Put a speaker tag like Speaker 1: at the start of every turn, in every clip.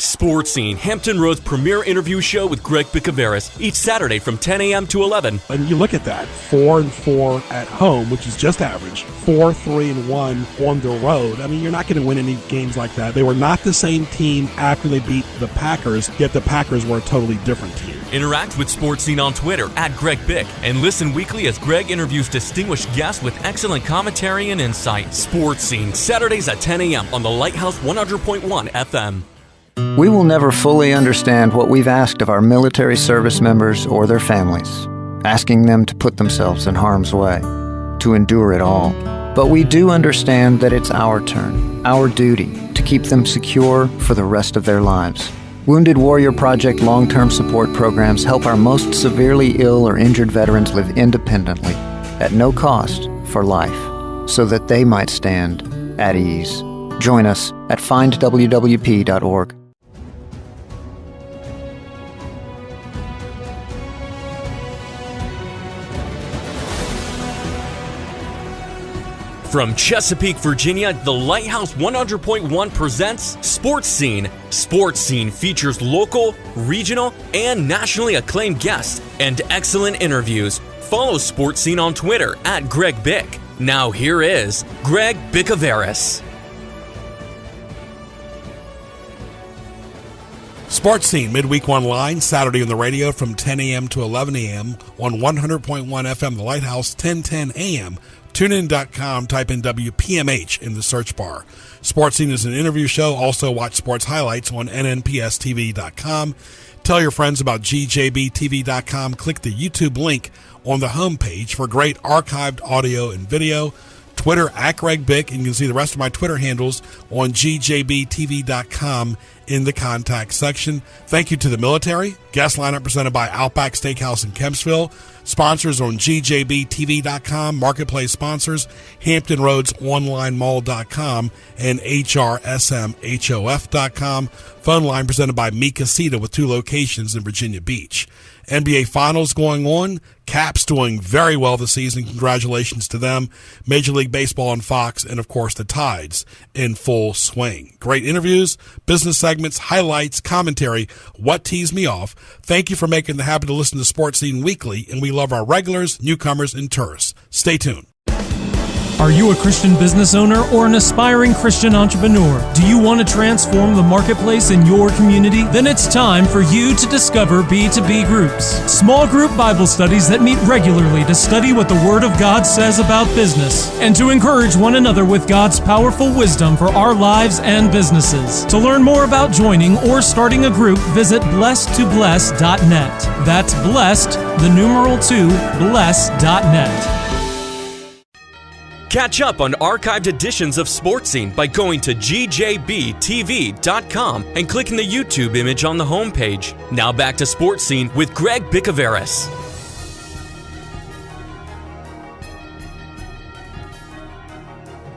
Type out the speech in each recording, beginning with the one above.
Speaker 1: Sports Scene, Hampton Road's premier interview show with Greg Bicouvaris, each Saturday from 10 a.m. to 11.
Speaker 2: And you look at that, 4-4 at home, which is just average, 4-3-1 on the road. I mean, you're not going to win any games like that. They were not the same team after they beat the Packers, yet the Packers were a totally different team.
Speaker 1: Interact with Sports Scene on Twitter @GregBic and listen weekly as Greg interviews distinguished guests with excellent commentary and insight. Sports Scene, Saturdays at 10 a.m. on the Lighthouse 100.1 FM.
Speaker 3: We will never fully understand what we've asked of our military service members or their families, asking them to put themselves in harm's way, to endure it all. But we do understand that it's our turn, our duty, to keep them secure for the rest of their lives. Wounded Warrior Project long-term support programs help our most severely ill or injured veterans live independently, at no cost, for life, so that they might stand at ease. Join us at findwwp.org.
Speaker 1: From Chesapeake, Virginia, the Lighthouse 100.1 presents Sports Scene. Sports Scene features local, regional, and nationally acclaimed guests and excellent interviews. Follow Sports Scene on Twitter @GregBic. Now here is Greg Bicouvaris.
Speaker 2: Sports Scene, midweek online, Saturday on the radio from 10 a.m. to 11 a.m. on 100.1 FM, the Lighthouse, 1010 a.m. TuneIn.com, type in WPMH in the search bar. Sports Scene is an interview show. Also watch sports highlights on nnpstv.com. Tell your friends about gjbtv.com. Click the YouTube link on the homepage for great archived audio and video. Twitter @GregBic, and you can see the rest of my Twitter handles on gjbtv.com in the contact section. Thank you to the military. Guest lineup presented by Outback Steakhouse in Kempsville. Sponsors on gjbtv.com. Marketplace sponsors, HamptonRoadsOnlineMall.com and HRSMHOF.com. Phone line presented by Me Casita with 2 locations in Virginia Beach. NBA Finals going on. Caps doing very well this season. Congratulations to them. Major League Baseball on Fox, and of course the Tides in full swing. Great interviews, business segments, highlights, commentary. What teased me off? Thank you for making the habit to listen to Sports Scene weekly, and we love our regulars, newcomers, and tourists. Stay tuned.
Speaker 4: Are you a Christian business owner or an aspiring Christian entrepreneur? Do you want to transform the marketplace in your community? Then it's time for you to discover B2B groups, small group Bible studies that meet regularly to study what the Word of God says about business and to encourage one another with God's powerful wisdom for our lives and businesses. To learn more about joining or starting a group, visit blessed2bless.net. That's blessed, the numeral 2, bless.net.
Speaker 1: Catch up on archived editions of Sports Scene by going to gjbtv.com and clicking the YouTube image on the homepage. Now back to Sports Scene with Greg Bicouvaris.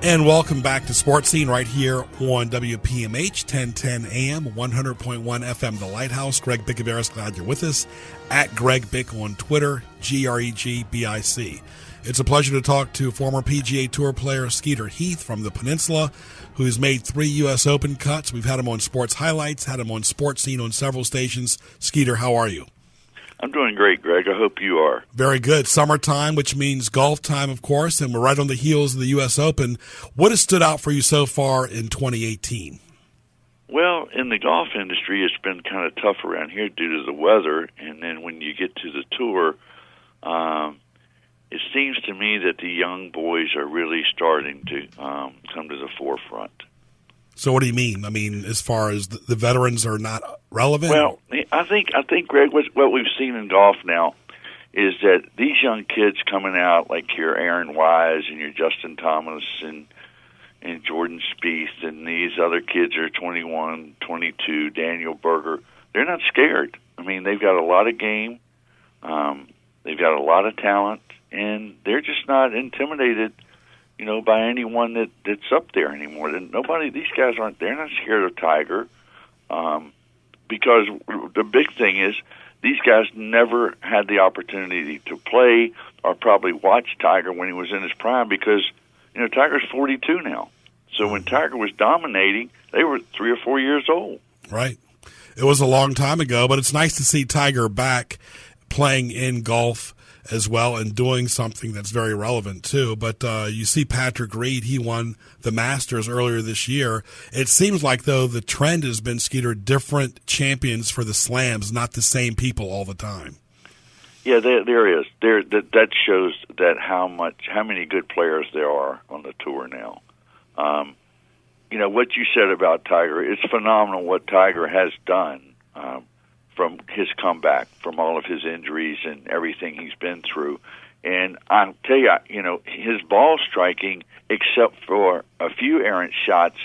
Speaker 2: And welcome back to Sports Scene right here on WPMH, 1010 AM, 100.1 FM, The Lighthouse. Greg Bicouvaris, glad you're with us. @GregBic on Twitter, GREGBIC. It's a pleasure to talk to former PGA Tour player Skeeter Heath from the Peninsula, who's made 3 U.S. Open cuts. We've had him on Sports Highlights, had him on Sports Scene on several stations. Skeeter, how are you?
Speaker 5: I'm doing great, Greg. I hope you are.
Speaker 2: Very good. Summertime, which means golf time, of course, and we're right on the heels of the U.S. Open. What has stood out for you so far in 2018?
Speaker 5: Well, in the golf industry, it's been kind of tough around here due to the weather, and then when you get to the tour, it seems to me that the young boys are really starting to come to the forefront.
Speaker 2: So what do you mean? I mean, as far as the veterans are not relevant?
Speaker 5: Well, I think, Greg, what we've seen in golf now is that these young kids coming out, like your Aaron Wise and your Justin Thomas and Jordan Spieth, and these other kids are 21, 22, Daniel Berger, they're not scared. I mean, they've got a lot of game. They've got a lot of talent. And they're just not intimidated, by anyone that's up there anymore. These guys they're not scared of Tiger, because the big thing is these guys never had the opportunity to play or probably watch Tiger when he was in his prime, because, Tiger's 42 now. So when Tiger was dominating, they were 3 or 4 years old.
Speaker 2: Right. It was a long time ago, but it's nice to see Tiger back playing in golf as well and doing something that's very relevant too. But you see Patrick Reed, he won the Masters earlier this year. It seems like, though, the trend has been, Skeeter, different champions for the slams, not the same people all the time.
Speaker 5: Yeah, there is. That shows that how many good players there are on the tour now. What you said about Tiger, it's phenomenal what Tiger has done from his comeback, from all of his injuries and everything he's been through. And I'll tell you, his ball striking, except for a few errant shots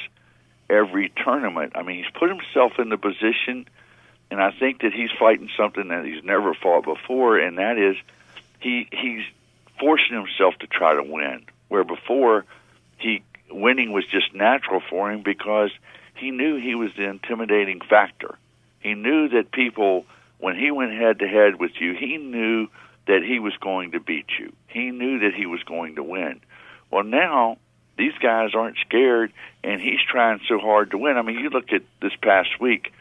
Speaker 5: every tournament, I mean, he's put himself in the position, and I think that he's fighting something that he's never fought before, and that is he's forcing himself to try to win, where before winning was just natural for him because he knew he was the intimidating factor. He knew that people, when he went head-to-head with you, he knew that he was going to beat you. He knew that he was going to win. Well, now these guys aren't scared, and he's trying so hard to win. I mean, you look at this past week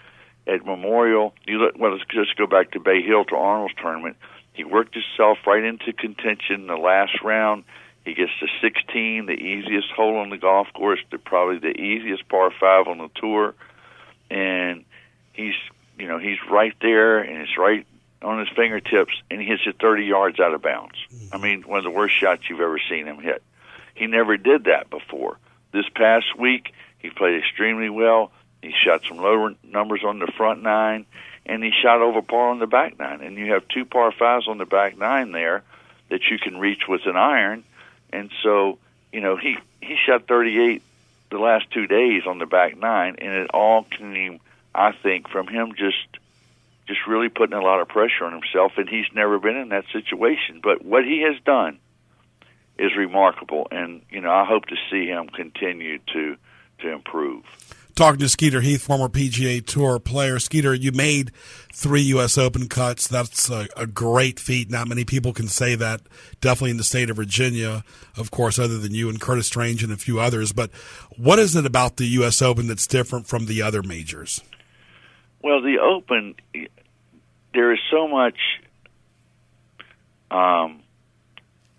Speaker 5: at Memorial. Let's just go back to Bay Hill, to Arnold's tournament. He worked himself right into contention in the last round. He gets to 16, the easiest hole on the golf course, probably the easiest par 5 on the tour, and he's right there, and it's right on his fingertips, and he hits it 30 yards out of bounds. I mean, one of the worst shots you've ever seen him hit. He never did that before. This past week, he played extremely well. He shot some lower numbers on the front 9, and he shot over par on the back 9. And you have 2 par 5s on the back 9 there that you can reach with an iron. And so, he shot 38 the last 2 days on the back 9, and it all came, I think, from him just really putting a lot of pressure on himself, and he's never been in that situation. But what he has done is remarkable, and, I hope to see him continue to improve.
Speaker 2: Talking to Skeeter Heath, former PGA Tour player. Skeeter, you made 3 U.S. Open cuts. That's a great feat. Not many people can say that, definitely in the state of Virginia, of course, other than you and Curtis Strange and a few others. But what is it about the U.S. Open that's different from the other majors?
Speaker 5: Well, the Open, there is so much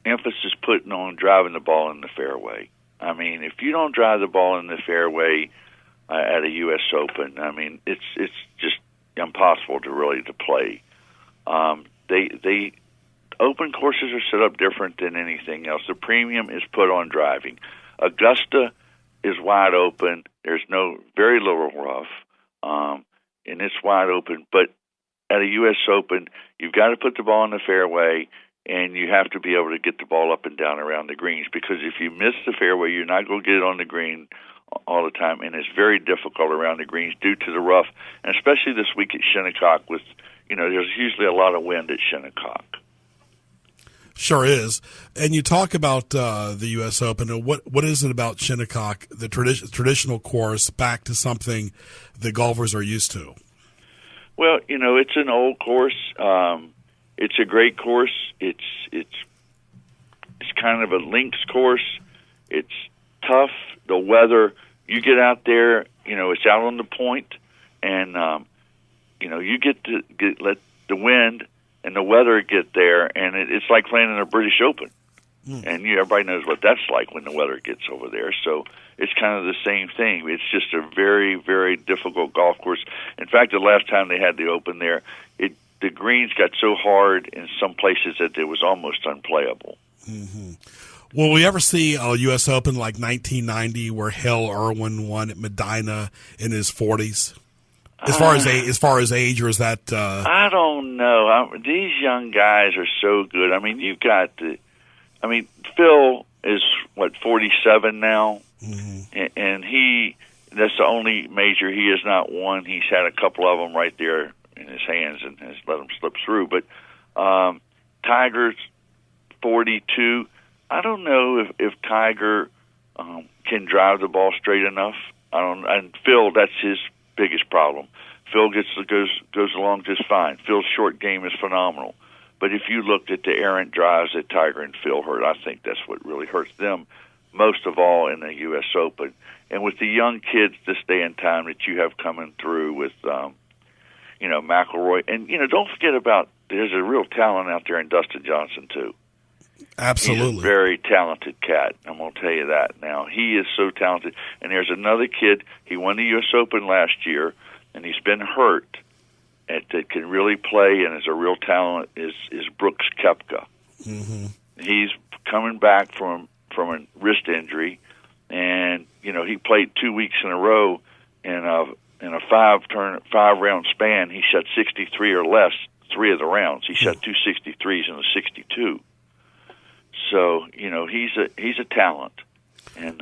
Speaker 5: emphasis put on driving the ball in the fairway. I mean, if you don't drive the ball in the fairway at a U.S. Open, I mean, it's just impossible to play. They Open courses are set up different than anything else. The premium is put on driving. Augusta is wide open. There's very little rough, and it's wide open. But at a U.S. Open, you've got to put the ball in the fairway, and you have to be able to get the ball up and down around the greens, because if you miss the fairway, you're not going to get it on the green all the time, and it's very difficult around the greens due to the rough, and especially this week at Shinnecock with, there's usually a lot of wind at Shinnecock.
Speaker 2: Sure is. And you talk about the U.S. Open. What is it about Shinnecock, the traditional course, back to something the golfers are used to?
Speaker 5: Well, it's an old course. It's a great course. It's kind of a links course. It's tough. The weather, you get out there, it's out on the point, and you get to let the wind and the weather get there, and it's like playing in a British Open. And everybody knows what that's like when the weather gets over there. So it's kind of the same thing. It's just a very, very difficult golf course. In fact, the last time they had the Open there, the greens got so hard in some places that it was almost unplayable.
Speaker 2: Mm-hmm. Will we ever see a U.S. Open like 1990 where Hale Irwin won at Medina in his 40s? As far as age, or is that?
Speaker 5: I don't know. These young guys are so good. I mean, you've got Phil is 47 now, and that's the only major he has not won. He's had a couple of them right there in his hands and has let them slip through. But Tiger's 42. I don't know if Tiger can drive the ball straight enough. And Phil, that's his biggest problem. Phil goes along just fine. Phil's short game is phenomenal. But if you looked at the errant drives that Tiger and Phil hurt, I think that's what really hurts them most of all in the U.S. Open. And with the young kids this day and time that you have coming through with McIlroy. And, don't forget there's a real talent out there in Dustin Johnson, too.
Speaker 2: Absolutely.
Speaker 5: He's a very talented cat. I'm going to tell you that now. He is so talented. And there's another kid. He won the U.S. Open last year, and he's been hurt. That can really play and is a real talent is Brooks Koepka.
Speaker 2: Mm-hmm. He's
Speaker 5: coming back from a wrist injury, and he played 2 weeks in a row in a five-round span. He shot 63 or less 3 of the rounds. He shot 2 63s and a 62. So he's a talent, and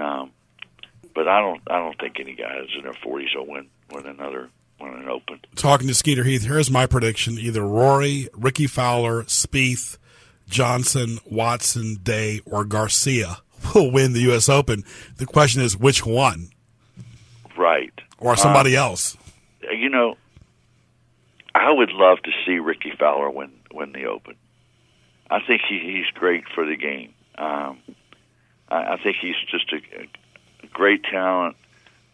Speaker 5: but I don't think any guys in their 40s will win an Open.
Speaker 2: Talking to Skeeter Heath, here's my prediction: either Rory, Ricky Fowler, Spieth, Johnson, Watson, Day, or Garcia will win the U.S. Open. The question is, which one?
Speaker 5: Right.
Speaker 2: Or somebody else.
Speaker 5: I would love to see Ricky Fowler win the Open. I think he's great for the game. I think he's just a great talent.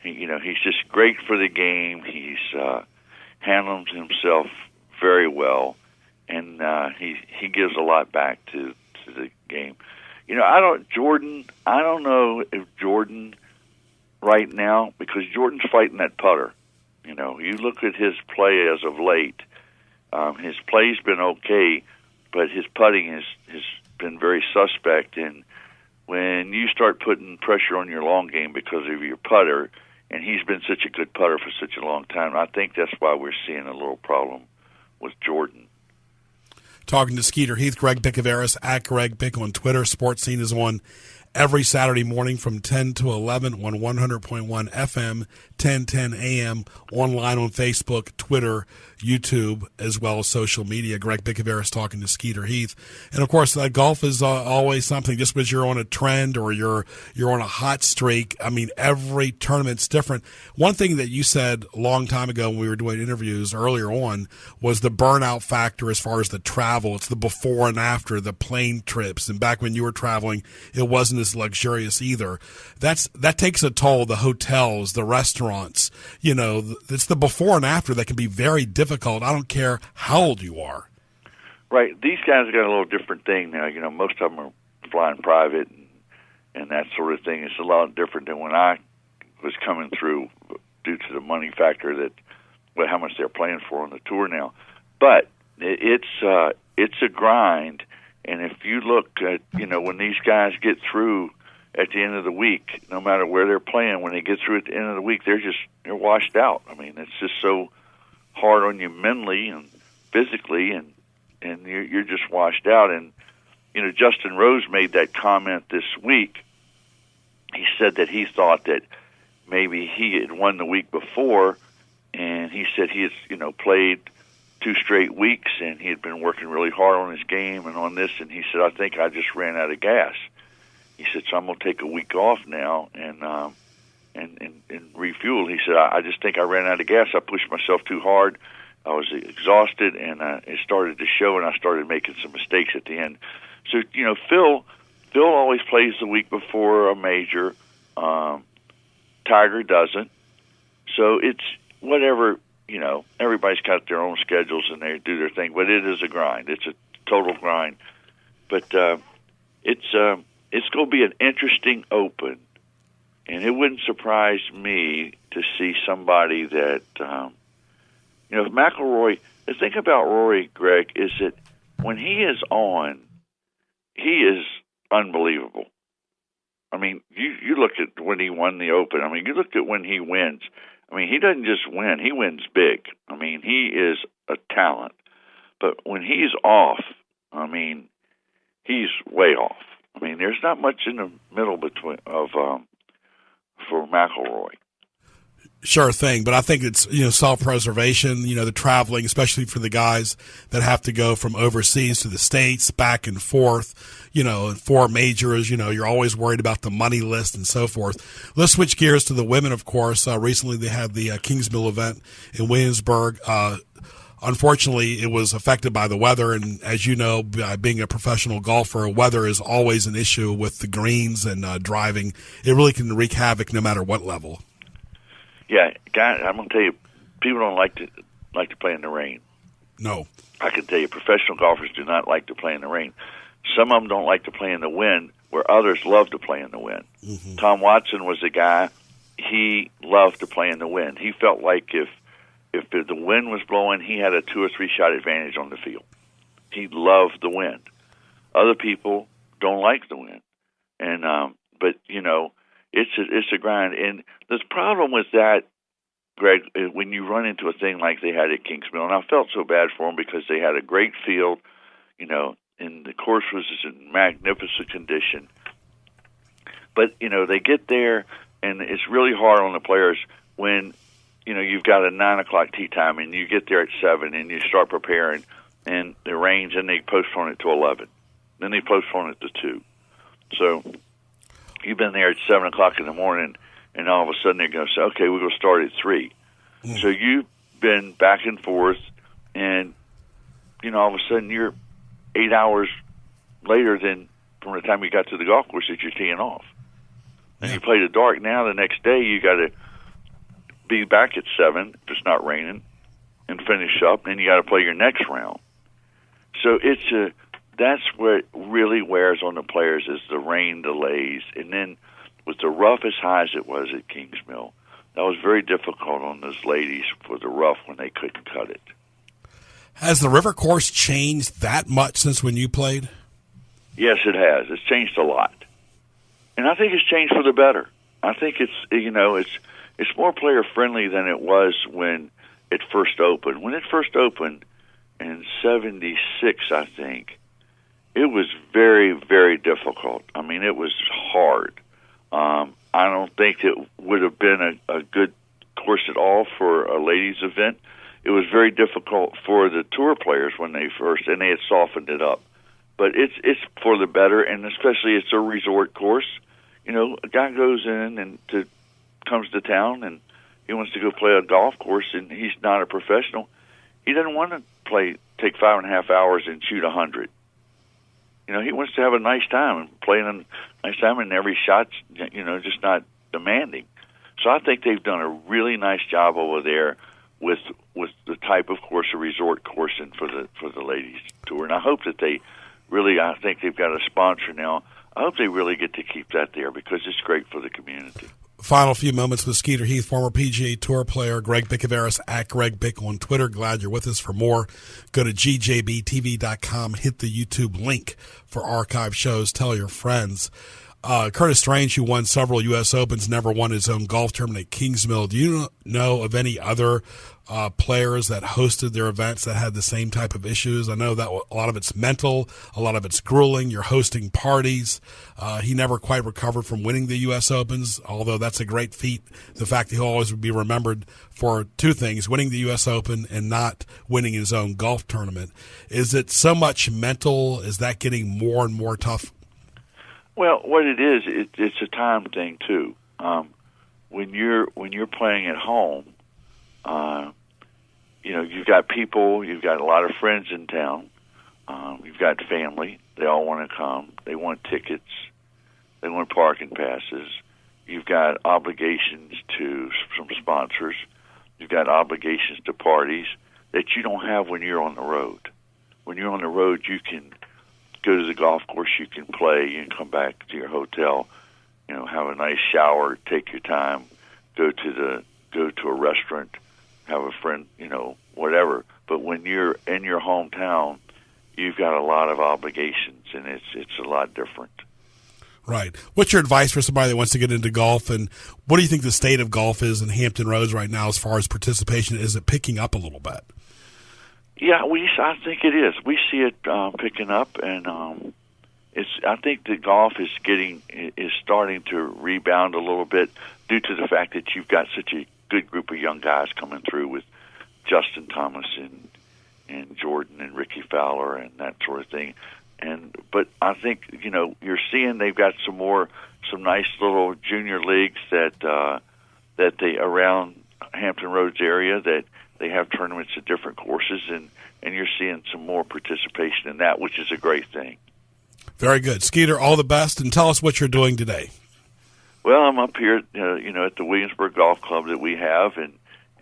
Speaker 5: He's just great for the game. He's handles himself very well, and he gives a lot back to the game. I don't know if Jordan right now, because Jordan's fighting that putter. You look at his play as of late. His play's been okay, but his putting has been very suspect. And when you start putting pressure on your long game because of your putter, and he's been such a good putter for such a long time, I think that's why we're seeing a little problem with Jordan.
Speaker 2: Talking to Skeeter Heath, Greg Bicouvaris at Greg Bick on Twitter. Sports Scene is on every Saturday morning from 10 to 11 on 100.1 FM, 1010 AM, online on Facebook, Twitter, YouTube, as well as social media. Greg Bicouvaris talking to Skeeter Heath. And, of course, golf is always something. Just because you're on a trend or you're on a hot streak, I mean, every tournament's different. One thing that you said a long time ago when we were doing interviews earlier on was the burnout factor as far as the travel. It's the before and after, the plane trips. And back when you were traveling, it wasn't as luxurious either. That takes a toll. The hotels, the restaurants, it's the before and after that can be very difficult. I don't care how old you are.
Speaker 5: Right. These guys got a little different thing now. Most of them are flying private and that sort of thing. It's a lot different than when I was coming through due to the money factor how much they're playing for on the tour now. But it's a grind. And if you look at, when these guys get through at the end of the week, no matter where they're playing, when they get through at the end of the week, they're washed out. I mean, it's just so hard on you mentally and physically, and you're just washed out. And, Justin Rose made that comment this week. He said that he thought that maybe he had won the week before, and he said he had, played 2 straight weeks, and he had been working really hard on his game and on this, and he said, I think I just ran out of gas. He said, so I'm going to take a week off now and refuel. He said, I just think I ran out of gas. I pushed myself too hard. I was exhausted, and it started to show, and I started making some mistakes at the end. So, Phil always plays the week before a major. Tiger doesn't. So it's whatever, everybody's got their own schedules and they do their thing, but it is a grind. It's a total grind. But it's going to be an interesting Open. And it wouldn't surprise me to see somebody that, McIlroy, the thing about Rory, Greg, is that when he is on, he is unbelievable. I mean, you look at when he won the Open. I mean, you look at when he wins. I mean, he doesn't just win. He wins big. I mean, he is a talent. But when he's off, I mean, he's way off. I mean, there's not much in the middle for McIlroy.
Speaker 2: Sure thing, but I think it's, self-preservation, the traveling, especially for the guys that have to go from overseas to the States, back and forth, 4 majors, you're always worried about the money list and so forth. Let's switch gears to the women, of course. Recently they had the Kingsmill event in Williamsburg. Unfortunately, it was affected by the weather, and as you know, being a professional golfer, weather is always an issue with the greens and driving. It really can wreak havoc no matter what level.
Speaker 5: Yeah, guys, I'm going to tell you, people don't like to like to play in the rain.
Speaker 2: No.
Speaker 5: I can tell you, professional golfers do not like to play in the rain. Some of them don't like to play in the wind, where others love to play in the wind. Mm-hmm. Tom Watson was a guy, he loved to play in the wind. He felt like if the wind was blowing, he had a 2 or 3 shot advantage on the field. He loved the wind. Other people don't like the wind, and but it's a grind. And the problem with that, Greg, when you run into a thing like they had at Kingsmill, and I felt so bad for them because they had a great field, and the course was in magnificent condition. But they get there, and it's really hard on the players when you've got a 9 o'clock tee time, and you get there at 7, and you start preparing, and it rains, and they postpone it to 11. Then they postpone it to 2. So you've been there at 7 o'clock in the morning, and all of a sudden they're going to say, okay, we're going to start at 3. Mm. So you've been back and forth, and, all of a sudden you're 8 hours later than from the time you got to the golf course that you're teeing off. And you play the dark now, the next day you got to be back at 7 if it's not raining and finish up, and you got to play your next round. So that's what really wears on the players is the rain delays. And then with the rough as high as it was at Kingsmill, that was very difficult on those ladies for the rough when they couldn't cut it.
Speaker 2: Has the river course changed that much since when you played?
Speaker 5: Yes, it has. It's changed a lot. And I think it's changed for the better. I think it's more player-friendly than it was when it first opened. When it first opened in 76, I think, it was very, very difficult. I mean, it was hard. I don't think it would have been a good course at all for a ladies' event. It was very difficult for the tour players when they first, and they had softened it up. But it's for the better, and especially it's a resort course. A guy goes in and comes to town, and he wants to go play a golf course, and he's not a professional. He doesn't want to take 5.5 hours and shoot 100. He wants to have a nice time and play in a nice time, and every shot's, just not demanding. So I think they've done a really nice job over there with the type of course, a resort course, and for the ladies tour. And I hope that I think they've got a sponsor now. I hope they really get to keep that there because it's great for the community.
Speaker 2: Final few moments with Skeeter Heath, former PGA Tour player, Greg Bicouvaris, at Greg Bick on Twitter. Glad you're with us. For more, go to gjbtv.com, hit the YouTube link for archive shows, tell your friends. Curtis Strange, who won several U.S. Opens, never won his own golf tournament at Kingsmill. Do you know of any other players that hosted their events that had the same type of issues? I know that a lot of it's mental, a lot of it's grueling. You're hosting parties. He never quite recovered from winning the U.S. Opens, although that's a great feat. The fact that he'll always be remembered for 2 things, winning the U.S. Open and not winning his own golf tournament. Is it so much mental? Is that getting more and more tough?
Speaker 5: Well, what it is, it's a time thing too. When you're playing at home, you've got people, you've got a lot of friends in town, you've got family. They all want to come. They want tickets. They want parking passes. You've got obligations to some sponsors. You've got obligations to parties that you don't have when you're on the road. When you're on the road, you can go to the golf course, you can play, you can come back to your hotel, have a nice shower, take your time, go to a restaurant, have a friend, whatever. But when you're in your hometown, you've got a lot of obligations, and it's a lot different.
Speaker 2: Right. What's your advice for somebody that wants to get into golf, and what do you think the state of golf is in Hampton Roads right now as far as participation? Is it picking up a little bit?
Speaker 5: Yeah, I think it is. We see it picking up, and I think the golf is starting to rebound a little bit due to the fact that you've got such a good group of young guys coming through with Justin Thomas and Jordan and Ricky Fowler and that sort of thing. But I think you're seeing they've got some nice little junior leagues that they around Hampton Roads area that they have tournaments at different courses, and you're seeing some more participation in that, which is a great thing.
Speaker 2: Very good. Skeeter, all the best, and tell us what you're doing today.
Speaker 5: Well, I'm up here, at the Williamsburg Golf Club that we have, and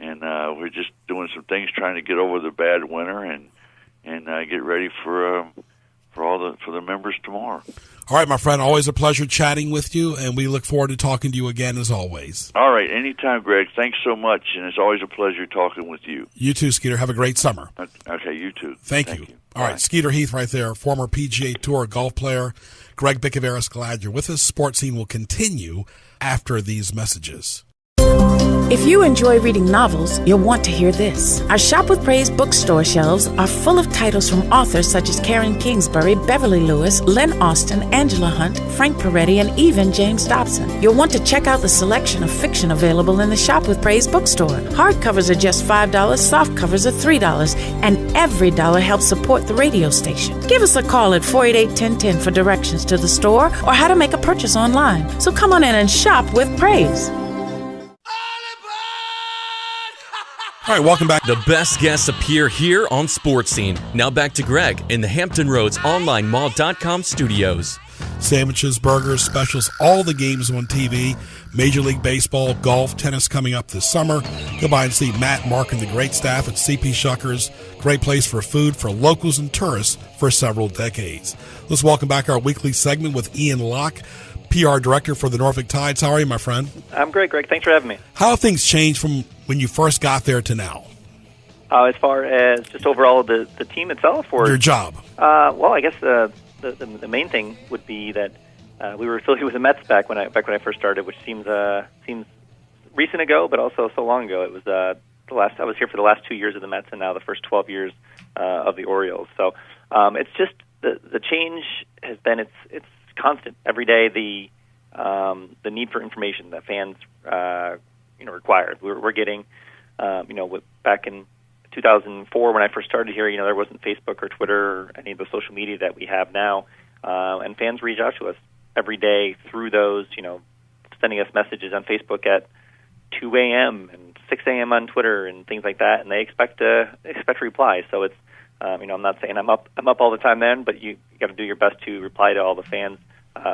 Speaker 5: and we're just doing some things, trying to get over the bad winter and get ready for the members tomorrow.
Speaker 2: All right, my friend, always a pleasure chatting with you, and we look forward to talking to you again as always.
Speaker 5: All right, anytime, Greg. Thanks so much, and it's always a pleasure talking with you.
Speaker 2: You too, Skeeter. Have a great summer.
Speaker 5: Okay, you too.
Speaker 2: Thank you. All right, Skeeter Heath right there, former PGA Tour golf player. Greg Bicouvaris, glad you're with us. Sports Scene will continue after these messages.
Speaker 6: If you enjoy reading novels, you'll want to hear this. Our Shop with Praise bookstore shelves are full of titles from authors such as Karen Kingsbury, Beverly Lewis, Len Austin, Angela Hunt, Frank Peretti, and even James Dobson. You'll want to check out the selection of fiction available in the Shop with Praise bookstore. Hardcovers are just $5, softcovers are $3, and every dollar helps support the radio station. Give us a call at 488-1010 for directions to the store or how to make a purchase online. So come on in and shop with Praise.
Speaker 2: All right, welcome back.
Speaker 1: The best guests appear here on Sports Scene. Now back to Greg in the Hampton Roads OnlineMall.com studios.
Speaker 2: Sandwiches, burgers, specials, all the games on TV. Major League Baseball, golf, tennis coming up this summer. Go by and see Matt, Mark, and the great staff at CP Shuckers. Great place for food for locals and tourists for several decades. Let's welcome back our weekly segment with Ian Locke, PR Director for the Norfolk Tides. How are you, my friend?
Speaker 7: I'm great, Greg. Thanks for having me.
Speaker 2: How have things changed from when you first got there to now?
Speaker 7: As far as just overall the team itself? Or
Speaker 2: your job?
Speaker 7: Well, I guess the main thing would be that we were affiliated with the Mets back when I first started, which seems recent ago, but also so long ago. It was I was here for the last 2 years of the Mets, and now the first 12 years of the Orioles. So it's just the change has been it's constant every day. The need for information that fans required. We're getting back in 2004 when I first started here, there wasn't Facebook or Twitter or any of the social media that we have now, and fans reach out to us every day through those, sending us messages on Facebook at 2 a.m. and 6 a.m. on Twitter and things like that, and they expect a reply. So it's I'm not saying I'm up all the time then, but you got to do your best to reply to all the fans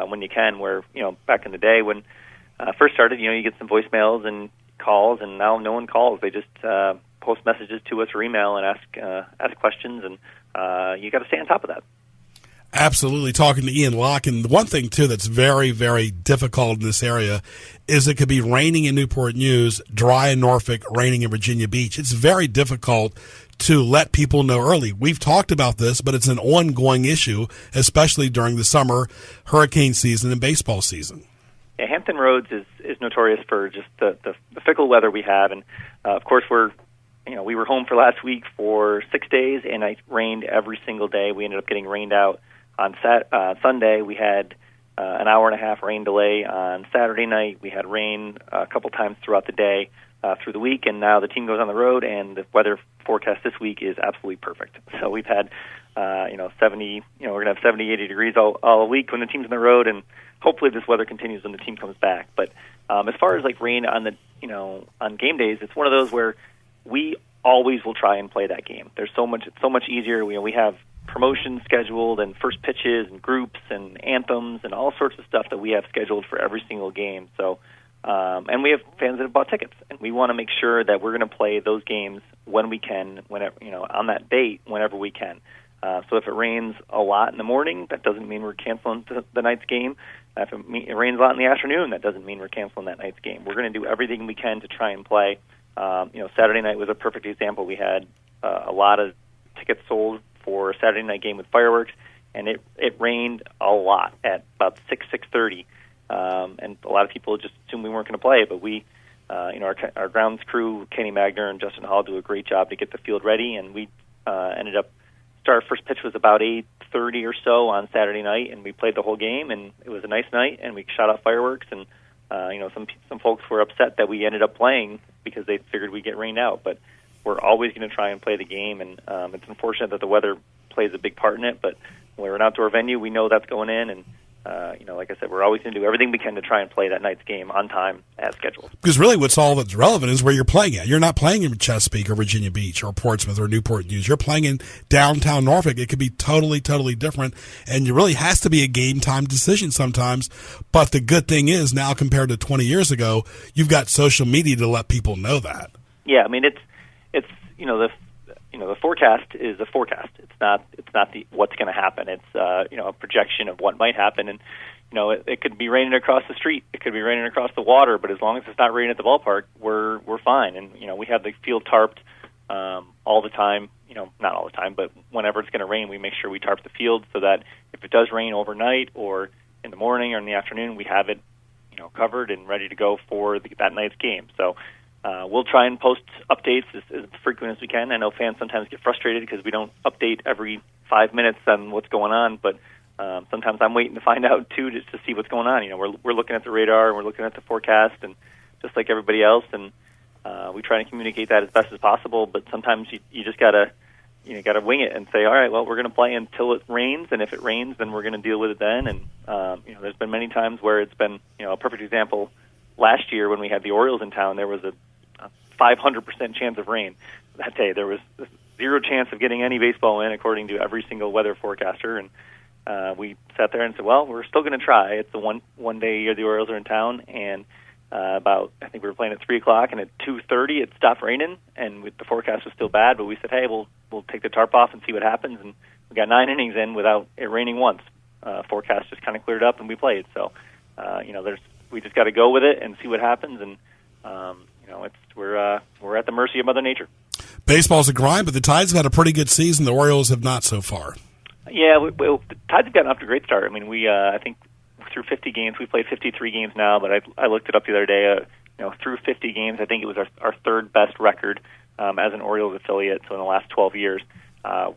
Speaker 7: when you can. Where back in the day when I first started, you get some voicemails and calls, and now no one calls. They just post messages to us or email and ask questions, and you got to stay on top of that.
Speaker 2: Absolutely. Talking to Ian Locke, and the one thing too that's very, very difficult in this area is it could be raining in Newport News, dry in Norfolk, raining in Virginia Beach. It's very difficult to let people know early. We've talked about this, but it's an ongoing issue, especially during the summer hurricane season and baseball season.
Speaker 7: Yeah, Hampton Roads is notorious for just the fickle weather we have, and of course we were home for last week for 6 days, and it rained every single day. We ended up getting rained out on Sunday. We had an hour and a half rain delay on Saturday night. We had rain a couple times throughout the day through the week, and now the team goes on the road, and the weather forecast this week is absolutely perfect. So we've had 70, we're going to have 70, 80 degrees all week when the team's on the road, and hopefully this weather continues when the team comes back. But as far as like rain on on game days, it's one of those where we always will try and play that game. It's so much easier. We have promotions scheduled and first pitches and groups and anthems and all sorts of stuff that we have scheduled for every single game. So, and we have fans that have bought tickets, and we want to make sure that we're going to play those games when we can, whenever on that date, whenever we can. So if it rains a lot in the morning, that doesn't mean we're canceling the night's game. If it rains a lot in the afternoon, that doesn't mean we're canceling that night's game. We're going to do everything we can to try and play. Saturday night was a perfect example. We had a lot of tickets sold for a Saturday night game with fireworks, and it rained a lot at about 6:30, and a lot of people just assumed we weren't going to play. But we, our grounds crew, Kenny Magner and Justin Hall, do a great job to get the field ready, and we ended up. Our first pitch was about 8:30 or so on Saturday night, and we played the whole game, and it was a nice night, and we shot off fireworks, and some folks were upset that we ended up playing because they figured we'd get rained out, but we're always going to try and play the game, and it's unfortunate that the weather plays a big part in it, but when we're an outdoor venue, we know that's going in, and like I said, we're always going to do everything we can to try and play that night's game on time as scheduled.
Speaker 2: Because really what's all that's relevant is where you're playing at. You're not playing in Chesapeake or Virginia Beach or Portsmouth or Newport News. You're playing in downtown Norfolk. It could be totally, totally different, and it really has to be a game time decision sometimes. But the good thing is now compared to 20 years ago, you've got social media to let people know that.
Speaker 7: Yeah, I mean it's the forecast is a forecast. It's not the what's going to happen. It's a projection of what might happen, and it could be raining across the street. It could be raining across the water, but as long as it's not raining at the ballpark, we're fine. And we have the field tarped all the time. Not all the time, but whenever it's going to rain, we make sure we tarp the field so that if it does rain overnight or in the morning or in the afternoon, we have it covered and ready to go for that night's game. So we'll try and post updates as frequent as we can. I know fans sometimes get frustrated because we don't update every 5 minutes on what's going on, but sometimes I'm waiting to find out too, just to see what's going on. We're looking at the radar and we're looking at the forecast, and just like everybody else, and we try and communicate that as best as possible. But sometimes you just gotta wing it and say, all right, well, we're going to play until it rains, and if it rains, then we're going to deal with it then. And there's been many times where it's been a perfect example. Last year when we had the Orioles in town, there was a 500% chance of rain that day. There was zero chance of getting any baseball in, according to every single weather forecaster. And we sat there and said, well, we're still going to try. It's the one day a year the Orioles are in town, and I think we were playing at 3 o'clock, and at 2:30 it stopped raining, and the forecast was still bad. But we said, hey, we'll take the tarp off and see what happens. And we got 9 innings in without it raining once. Forecast just kind of cleared up, and we played. So we just got to go with it and see what happens. And we're at the mercy of Mother Nature.
Speaker 2: Baseball's a grind, but the Tides have had a pretty good season. The Orioles have not so far.
Speaker 7: Yeah, the Tides have gotten off to a great start. I mean, we I think through 50 games, we played 53 games now, but I looked it up the other day. Through 50 games, I think it was our third best record as an Orioles affiliate. So in the last 12 years,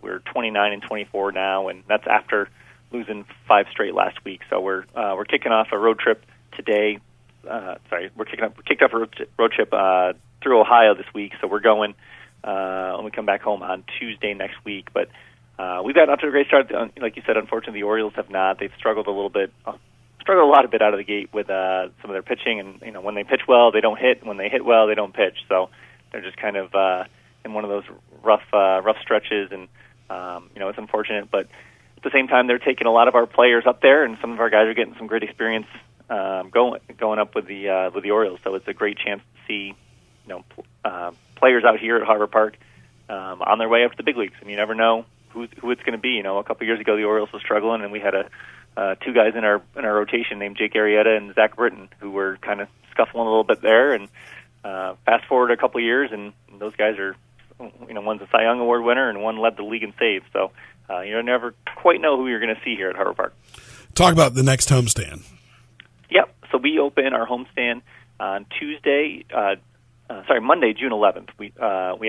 Speaker 7: we're 29-24 now, and that's after losing 5 straight last week. So we're kicking off a road trip today. We kicked off a road trip through Ohio this week. So we're going when we come back home on Tuesday next week. But we've gotten off to a great start. Like you said, unfortunately, the Orioles have not. They've struggled a lot a bit out of the gate with some of their pitching. And when they pitch well, they don't hit. When they hit well, they don't pitch. So they're just kind of in one of those rough stretches. And it's unfortunate, but at the same time, they're taking a lot of our players up there, and some of our guys are getting some great experience going up with the Orioles. So it's a great chance to see players out here at Harbor Park on their way up to the big leagues, and you never know who it's going to be. A couple years ago, the Orioles were struggling, and we had 2 guys in our rotation named Jake Arrieta and Zach Britton, who were kind of scuffling a little bit there. And fast forward a couple of years, and those guys are, one's a Cy Young Award winner, and one led the league in saves. So you never quite know who you're going to see here at Harbor Park.
Speaker 2: Talk about the next homestand.
Speaker 7: Yep. So we open our homestand on Monday, June 11th. We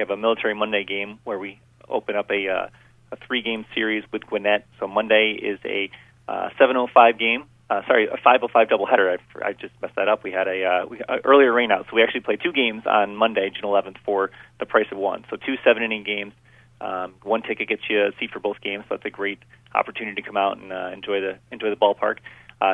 Speaker 7: have a Military Monday game where we open up a 3-game series with Gwinnett. So Monday is a 7:05 game. A 5:05 doubleheader. I just messed that up. We had a earlier rain out, so we actually played 2 games on Monday, June 11th, for the price of 1. So 2 7-inning games. 1 ticket gets you a seat for both games, so that's a great opportunity to come out and enjoy the ballpark.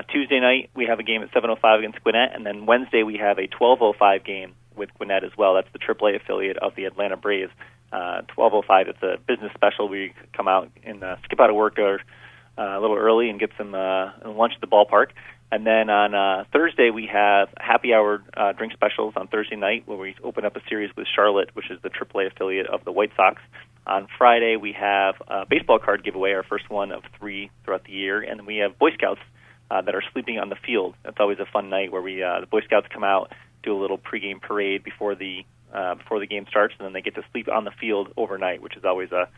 Speaker 7: Tuesday night we have a game at 7:05 against Gwinnett, and then Wednesday we have a 12:05 game with Gwinnett as well. That's the AAA affiliate of the Atlanta Braves. 12:05. It's a business special. We come out and skip out of work a little early and get some lunch at the ballpark. And then on Thursday, we have happy hour drink specials on Thursday night, where we open up a series with Charlotte, which is the AAA affiliate of the White Sox. On Friday, we have a baseball card giveaway, our first one of 3 throughout the year. And then we have Boy Scouts that are sleeping on the field. That's always a fun night where the Boy Scouts come out, do a little pregame parade before the game starts, and then they get to sleep on the field overnight, which is always a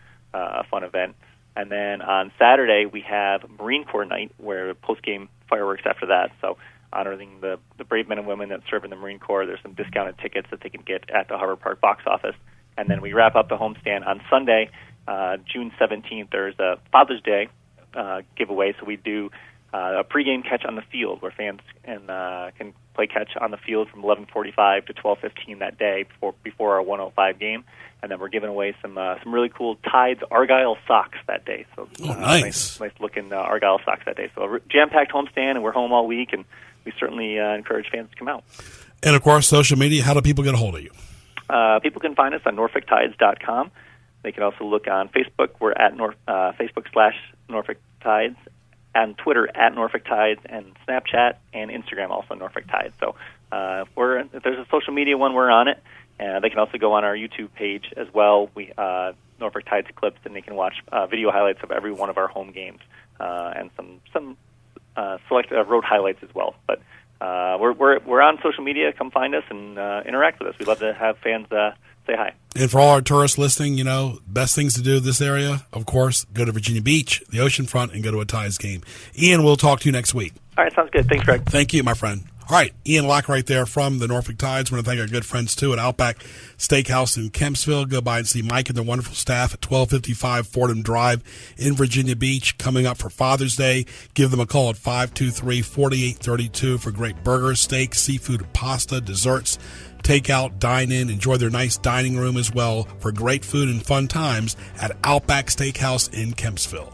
Speaker 7: fun event. And then on Saturday, we have Marine Corps night, where post-game fireworks after that. So honoring the brave men and women that serve in the Marine Corps, there's some discounted tickets that they can get at the Harbor Park box office. And then we wrap up the homestand on Sunday, June 17th. There's a Father's Day giveaway, so we do a pregame catch on the field, where fans can play catch on the field from 11:45 to 12:15 that day before our 1:05 game. And then we're giving away some really cool Tides Argyle socks that day. So nice looking Argyle socks that day. So a jam-packed homestand, and we're home all week, and we certainly encourage fans to come out.
Speaker 2: And of course, social media. How do people get a hold of you?
Speaker 7: People can find us on NorfolkTides.com. They can also look on Facebook. We're at Facebook/Norfolk Tides, and Twitter at Norfolk Tides, and Snapchat and Instagram also Norfolk Tides. So if there's a social media one, we're on it. And they can also go on our YouTube page as well. We Norfolk Tides Eclipse, and they can watch video highlights of every one of our home games and some select road highlights as well. But we're on social media. Come find us and interact with us. We'd love to have fans say hi.
Speaker 2: And for all our tourists listening, best things to do in this area, of course, go to Virginia Beach, the oceanfront, and go to a Tides game. Ian, we'll talk to you next week.
Speaker 7: All right, sounds good. Thanks, Greg.
Speaker 2: Thank you, my friend. All right, Ian Locke right there from the Norfolk Tides. I want to thank our good friends, too, at Outback Steakhouse in Kempsville. Go by and see Mike and their wonderful staff at 1255 Fordham Drive in Virginia Beach. Coming up for Father's Day, give them a call at 523-4832 for great burgers, steak, seafood, pasta, desserts, takeout, dine-in. Enjoy their nice dining room as well for great food and fun times at Outback Steakhouse in Kempsville.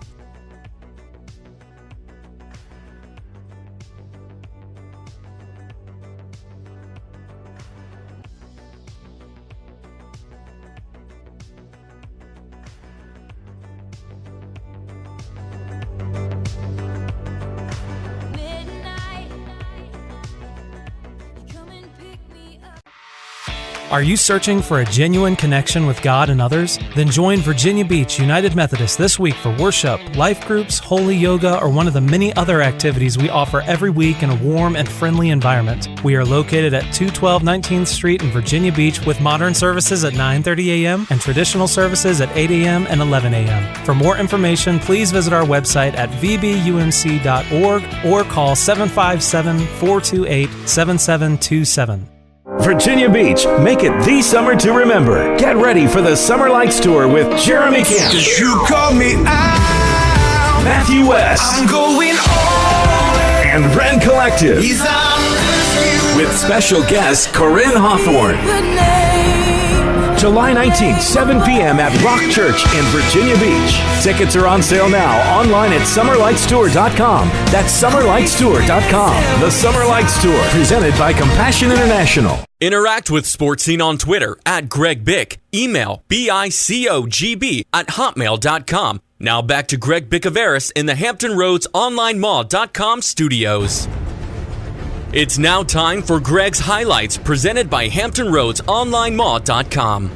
Speaker 4: Are you searching for a genuine connection with God and others? Then join Virginia Beach United Methodist this week for worship, life groups, holy yoga, or one of the many other activities we offer every week in a warm and friendly environment. We are located at 212 19th Street in Virginia Beach with modern services at 9:30 a.m. and traditional services at 8 a.m. and 11 a.m. For more information, please visit our website at vbumc.org or call 757-428-7727.
Speaker 8: Virginia Beach, make it the summer to remember. Get ready for the Summer Lights Tour with Jeremy Camp.
Speaker 9: You call me out.
Speaker 8: Matthew West.
Speaker 9: I'm going all in.
Speaker 8: And Ren Collective.
Speaker 9: He's on rescue.
Speaker 8: With special guest Corinne Hawthorne. July 19th, 7 p.m. at Rock Church in Virginia Beach. Tickets are on sale now online at summerlightstour.com. That's summerlightstour.com. The Summer Lights Tour, presented by Compassion International.
Speaker 1: Interact with Sports Scene on Twitter at Greg Bick. Email bicogb@hotmail.com. Now back to Greg Bicouvaris in the Hampton Roads OnlineMall.com studios. It's now time for Greg's Highlights, presented by HamptonRoadsOnlineMall.com.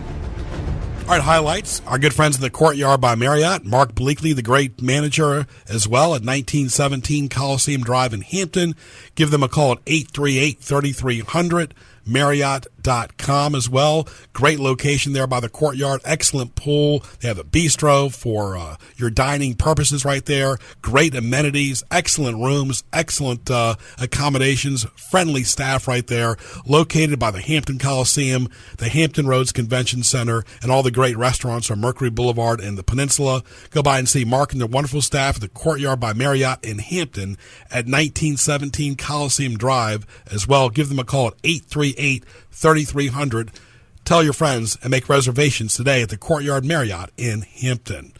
Speaker 2: All right, highlights. Our good friends in the Courtyard by Marriott. Mark Bleakley, the great manager as well, at 1917 Coliseum Drive in Hampton. Give them a call at 838-3300. Marriott.com as well. Great location there by the Courtyard. Excellent pool. They have a bistro for your dining purposes right there. Great amenities. Excellent rooms. Excellent accommodations. Friendly staff right there. Located by the Hampton Coliseum, the Hampton Roads Convention Center, and all the great restaurants on Mercury Boulevard and the Peninsula. Go by and see Mark and their wonderful staff at the Courtyard by Marriott in Hampton at 1917 Coliseum Drive as well. Give them a call at 838-3300. Tell your friends and make reservations today at the Courtyard Marriott in Hampton.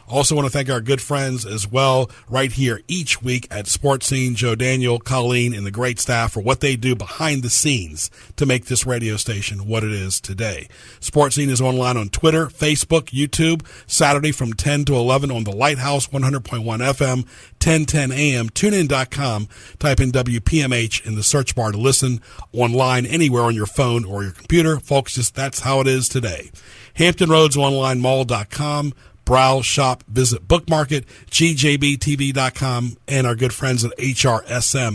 Speaker 2: Also want to thank our good friends as well right here each week at Sports Scene, Joe Daniel, Colleen, and the great staff for what they do behind the scenes to make this radio station what it is today. Sports Scene is online on Twitter, Facebook, YouTube, Saturday from 10 to 11 on the Lighthouse 100.1 FM, 1010 AM, tunein.com. Type in WPMH in the search bar to listen online anywhere on your phone or your computer. Folks, just that's how it is today. HamptonRoadsOnlineMall.com. Browse, shop, visit, bookmark it, gjbtv.com, and our good friends at hrsmhof.com.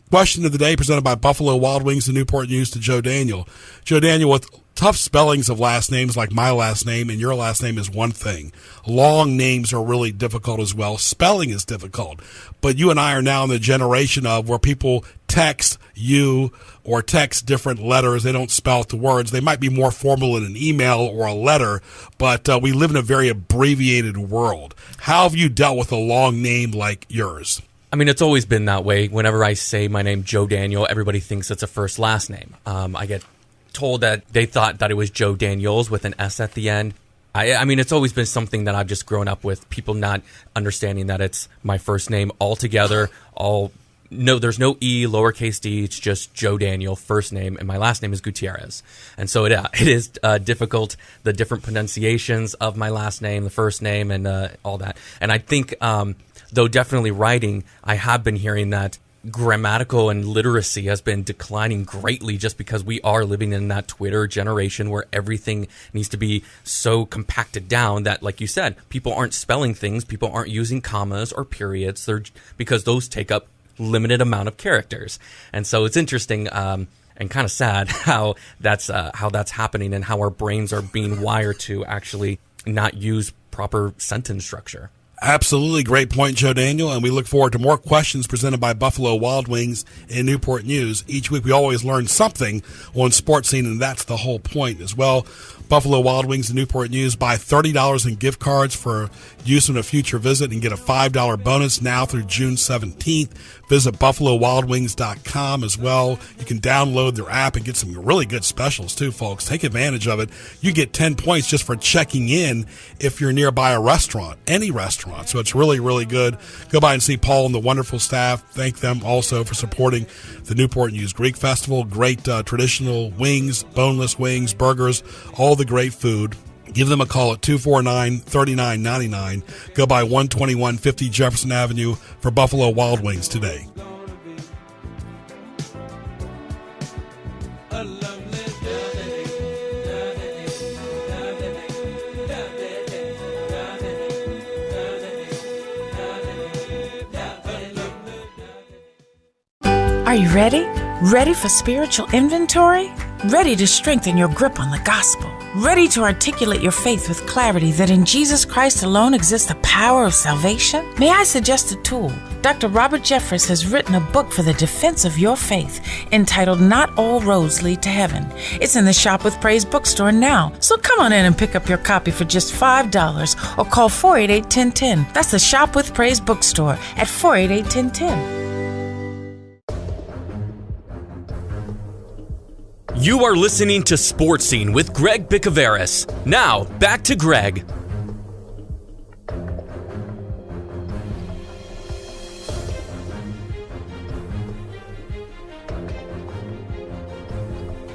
Speaker 2: Question of the day presented by Buffalo Wild Wings and Newport News to Joe Daniel. Joe Daniel, with tough spellings of last names like my last name and your last name is one thing. Long names are really difficult as well. Spelling is difficult. But you and I are now in the generation of where people text you or text different letters. They don't spell out the words. They might be more formal in an email or a letter, but we live in a very abbreviated world. How have you dealt with a long name like yours?
Speaker 1: I mean, it's always been that way. Whenever I say my name, Joe Daniel, everybody thinks it's a first last name. I get told that they thought that it was Joe Daniels with an S at the end. I mean, it's always been something that I've just grown up with, people not understanding that it's my first name altogether. No, there's no E, lowercase d, it's just Joe Daniel, first name, and my last name is Gutierrez. And so it is difficult, the different pronunciations of my last name, the first name, and all that. And I think, though definitely writing, I have been hearing that grammatical and literacy has been declining greatly just because we are living in that Twitter generation where everything needs to be so compacted down that, like you said, people aren't spelling things, people aren't using commas or periods, because those take up limited amount of characters. And so it's interesting and kind of sad how that's happening and how our brains are being wired to actually not use proper sentence structure.
Speaker 2: Absolutely. Great point, Joe Daniel. And we look forward to more questions presented by Buffalo Wild Wings and Newport News. Each week we always learn something on Sports Scene, and that's the whole point as well. Buffalo Wild Wings and Newport News, buy $30 in gift cards for use on a future visit and get a $5 bonus now through June 17th. Visit BuffaloWildWings.com as well. You can download their app and get some really good specials too, folks. Take advantage of it. You get 10 points just for checking in if you're nearby a restaurant, any restaurant. So it's really, really good. Go by and see Paul and the wonderful staff. Thank them also for supporting the Newport News Greek Festival. Great traditional wings, boneless wings, burgers, all the great food. Give them a call at 249-3999. Go by 12150 Jefferson Avenue for Buffalo Wild Wings today.
Speaker 6: Are you ready? Ready for spiritual inventory? Ready to strengthen your grip on the gospel? Ready to articulate your faith with clarity that in Jesus Christ alone exists the power of salvation? May I suggest a tool? Dr. Robert Jeffress has written a book for the defense of your faith entitled Not All Roads Lead to Heaven. It's in the Shop with Praise bookstore now, so come on in and pick up your copy for just $5 or call 488-1010. That's the Shop with Praise bookstore at 488-1010.
Speaker 1: You are listening to Sports Scene with Greg Bicouvaris. Now, back to Greg.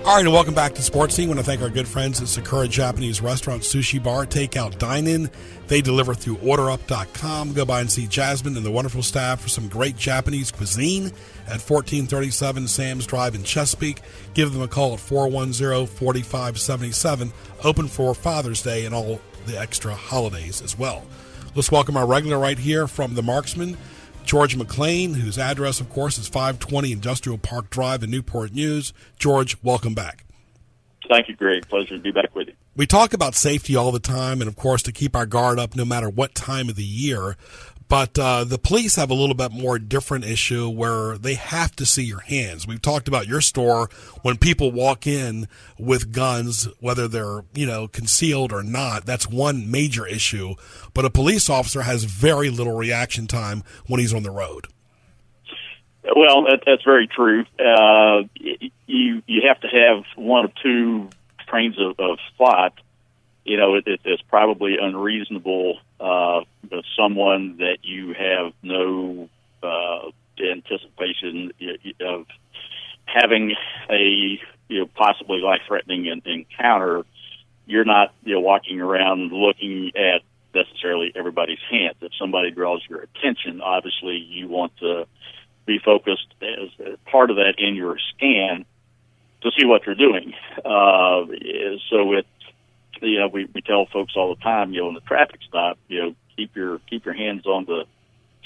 Speaker 2: All right, and welcome back to Sports Scene. I want to thank our good friends at Sakura Japanese Restaurant Sushi Bar, Takeout, Dine-In. They deliver through OrderUp.com. Go by and see Jasmine and the wonderful staff for some great Japanese cuisine at 1437 Sam's Drive in Chesapeake. Give them a call at 410-4577. Open for Father's Day and all the extra holidays as well. Let's welcome our regular right here from the Marksman, George McClain, whose address, of course, is 520 Industrial Park Drive in Newport News. George, welcome back.
Speaker 10: Thank you, Greg. Pleasure to be back with you.
Speaker 2: We talk about safety all the time and, of course, to keep our guard up no matter what time of the year. But the police have a little bit more different issue where they have to see your hands. We've talked about your store when people walk in with guns, whether they're, concealed or not. That's one major issue. But a police officer has very little reaction time when he's on the road.
Speaker 10: Well, that's very true. You have to have one of two trains of thought. It's probably unreasonable someone that you have no anticipation of having a possibly life-threatening encounter. You're not walking around looking at necessarily everybody's hands. If somebody draws your attention, obviously you want to be focused as part of that in your scan to see what they're doing. So it. We tell folks all the time, in the traffic stop, keep your hands on the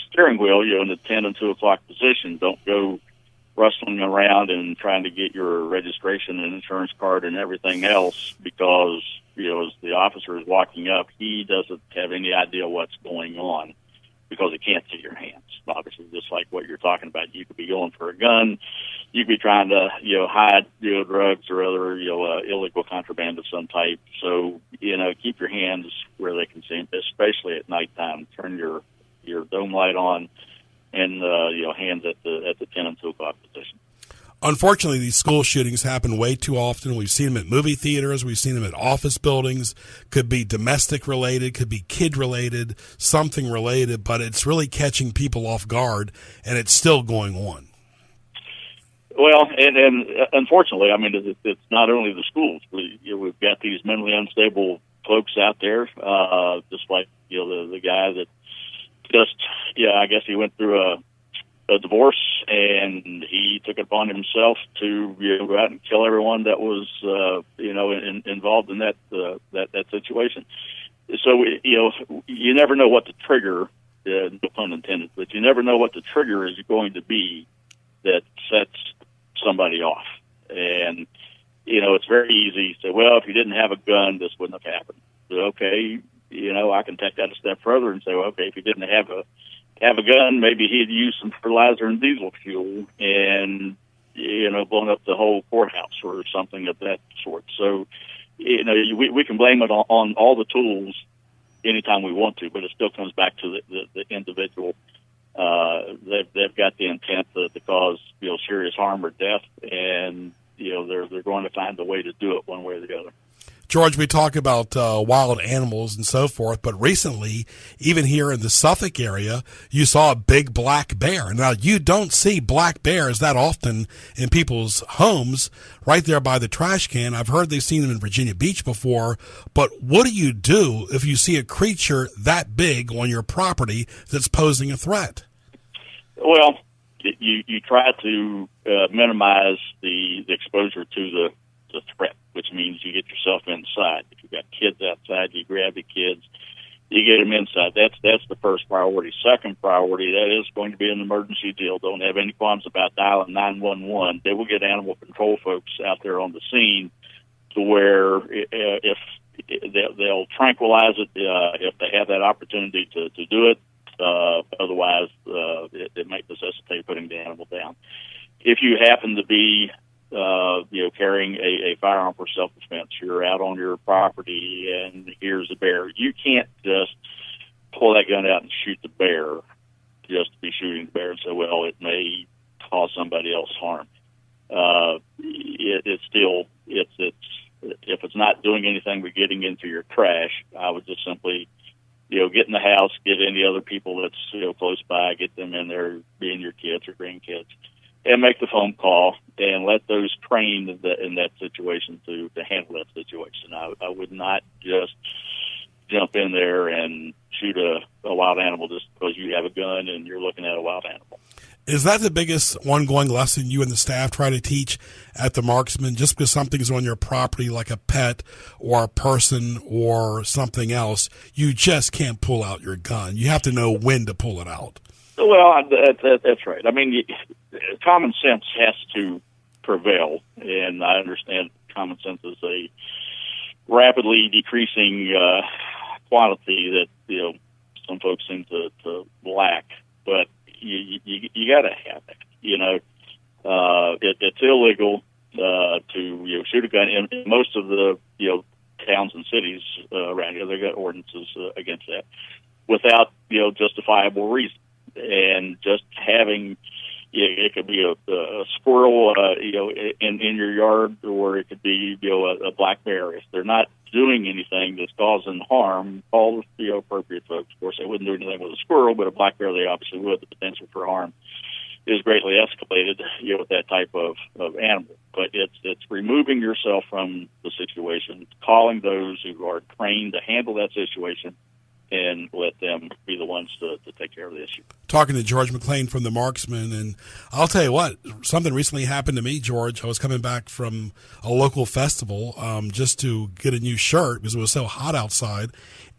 Speaker 10: steering wheel, in the 10 and 2 o'clock position. Don't go rustling around and trying to get your registration and insurance card and everything else because, as the officer is walking up, he doesn't have any idea what's going on because he can't see your hands. Obviously, just like what you're talking about, you could be going for a gun, you could be trying to, hide, drugs or other, illegal contraband of some type. So, keep your hands where they can see, especially at nighttime. Turn your dome light on and, hands at the 10 and 2 o'clock position.
Speaker 2: Unfortunately, these school shootings happen way too often. We've seen them at movie theaters. We've seen them at office buildings. Could be domestic related, could be kid related, something related, but it's really catching people off guard, and it's still going on.
Speaker 10: Well, and unfortunately, it's not only the schools. We've got these mentally unstable folks out there, just like, the guy that just, I guess he went through a divorce, and he took it upon himself to go out and kill everyone that was involved in that situation. So you never know what the trigger, no pun intended, but you never know what the trigger is going to be that sets somebody off. And it's very easy to say, well, if you didn't have a gun, this wouldn't have happened. But okay, I can take that a step further and say, well, okay, if he didn't have a gun, maybe he'd used some fertilizer and diesel fuel and blown up the whole courthouse or something of that sort. So we can blame it on all the tools anytime we want to, but it still comes back to the individual. They've got the intent to cause serious harm or death, and they're going to find a way to do it one way or the other.
Speaker 2: George, we talk about wild animals and so forth, but recently, even here in the Suffolk area, you saw a big black bear. Now, you don't see black bears that often in people's homes right there by the trash can. I've heard they've seen them in Virginia Beach before, but what do you do if you see a creature that big on your property that's posing a threat?
Speaker 10: Well, you try to minimize the exposure to the threat, which means you get yourself inside. If you've got kids outside, you grab the kids, you get them inside. That's the first priority. Second priority, that is going to be an emergency deal. Don't have any qualms about dialing 911. They will get animal control folks out there on the scene to where if they'll tranquilize it if they have that opportunity to do it. Otherwise, it might necessitate putting the animal down. If you happen to be carrying a firearm for self-defense, you're out on your property and here's a bear. You can't just pull that gun out and shoot the bear just to be shooting the bear and say, well, it may cause somebody else harm. It's still, if it's not doing anything but getting into your trash, I would just simply, get in the house, get any other people that's, close by, get them in there, being your kids or grandkids, and make the phone call and let those trained in that situation to handle that situation. I would not just jump in there and shoot a wild animal just because you have a gun and you're looking at a wild animal.
Speaker 2: Is that the biggest ongoing lesson you and the staff try to teach at the Marksman? Just because something's on your property like a pet or a person or something else, you just can't pull out your gun. You have to know when to pull it out.
Speaker 10: Well, that's right. I mean, common sense has to prevail, and I understand common sense is a rapidly decreasing quantity that some folks seem to lack, but you got to have it. It's illegal to shoot a gun in most of the towns and cities around here. They got ordinances against that without justifiable reason. And just having, it could be a squirrel, in your yard, or it could be, a black bear. If they're not doing anything that's causing harm, call the appropriate folks. Of course, they wouldn't do anything with a squirrel, but a black bear, they obviously would. The potential for harm is greatly escalated, with that type of animal. But it's removing yourself from the situation, calling those who are trained to handle that situation, and let them be the ones to take care of the issue.
Speaker 2: Talking to George McClain from the Marksman, and I'll tell you what, something recently happened to me, George. I was coming back from a local festival just to get a new shirt because it was so hot outside,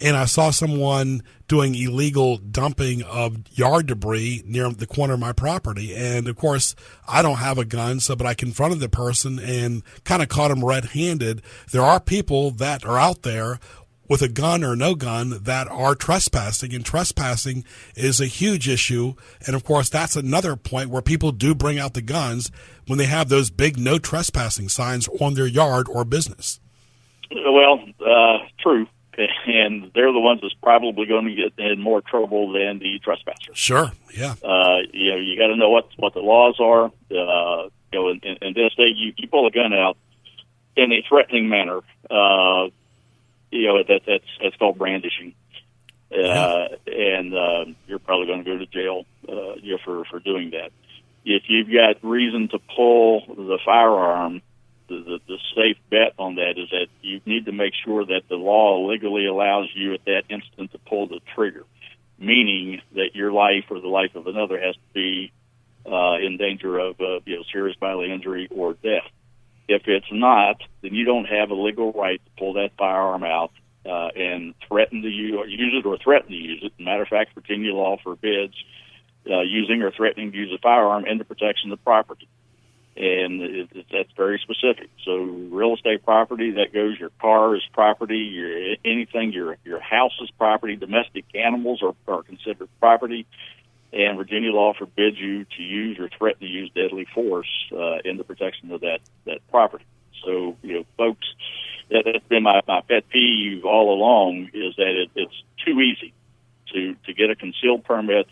Speaker 2: and I saw someone doing illegal dumping of yard debris near the corner of my property. And, of course, I don't have a gun, but I confronted the person and kind of caught him red-handed. There are people that are out there with a gun or no gun that are trespassing, and trespassing is a huge issue. And of course, that's another point where people do bring out the guns when they have those big no trespassing signs on their yard or business.
Speaker 10: Well, true. And they're the ones that's probably going to get in more trouble than the trespassers.
Speaker 2: Sure, yeah.
Speaker 10: You got to know what the laws are. In this day, you pull a gun out in a threatening manner. That's called brandishing, and you're probably going to go to jail for doing that. If you've got reason to pull the firearm, the safe bet on that is that you need to make sure that the law legally allows you at that instant to pull the trigger, meaning that your life or the life of another has to be in danger of serious bodily injury or death. If it's not, then you don't have a legal right to pull that firearm out and threaten to use it or threaten to use it. As a matter of fact, Virginia law forbids using or threatening to use a firearm in the protection of property. And that's very specific. So real estate property, that goes your car is property, anything, your house is property, domestic animals are considered property, and Virginia law forbids you to use or threaten to use deadly force in the protection of that property. So, folks, that's been my pet peeve all along, is that it's too easy to get a concealed permit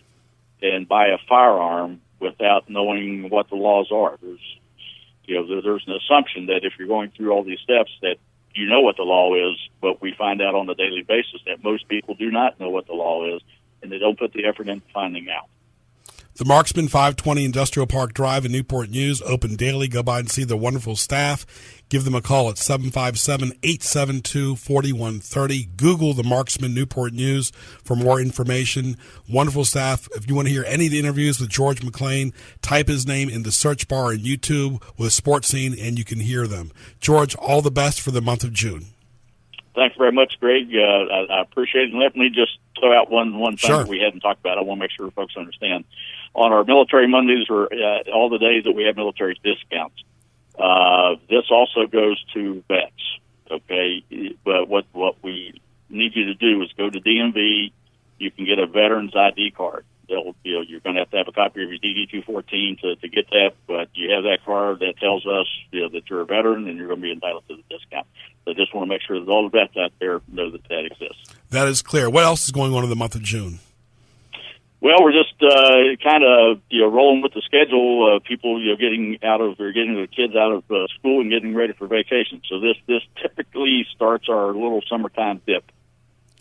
Speaker 10: and buy a firearm without knowing what the laws are. There's an assumption that if you're going through all these steps that you know what the law is, but we find out on a daily basis that most people do not know what the law is, and they don't put the effort into finding out.
Speaker 2: The Marksman, 520 Industrial Park Drive in Newport News, open daily. Go by and see the wonderful staff. Give them a call at 757-872-4130. Google the Marksman Newport News for more information. Wonderful staff. If you want to hear any of the interviews with George McClain, type his name in the search bar on YouTube with Sports Scene, and you can hear them. George, all the best for the month of June.
Speaker 10: Thanks very much, Greg. I appreciate it. And let me just throw out one thing
Speaker 2: Sure.
Speaker 10: that we hadn't talked about. I want to make sure folks understand. On our Military Mondays, or all the days that we have military discounts, this also goes to vets. Okay, but what we need you to do is go to DMV. You can get a veteran's ID card. You're going to have a copy of your DD-214 to get that, but you have that card that tells us that you're a veteran and you're going to be entitled to the discount. So I just want to make sure that all the vets out there know that exists.
Speaker 2: That is clear. What else is going on in the month of June?
Speaker 10: Well, we're just kind of rolling with the schedule. People getting the kids out of school and getting ready for vacation. So this typically starts our little summertime dip.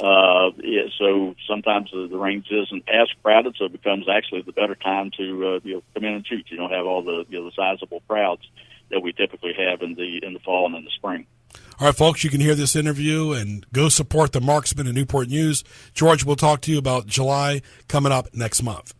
Speaker 10: So sometimes the range isn't as crowded, so it becomes actually the better time to come in and shoot. You don't have all the the sizable crowds that we typically have in the fall and in the spring.
Speaker 2: All right, folks, you can hear this interview and go support the Marksman in Newport News. George, we'll talk to you about July coming up next month.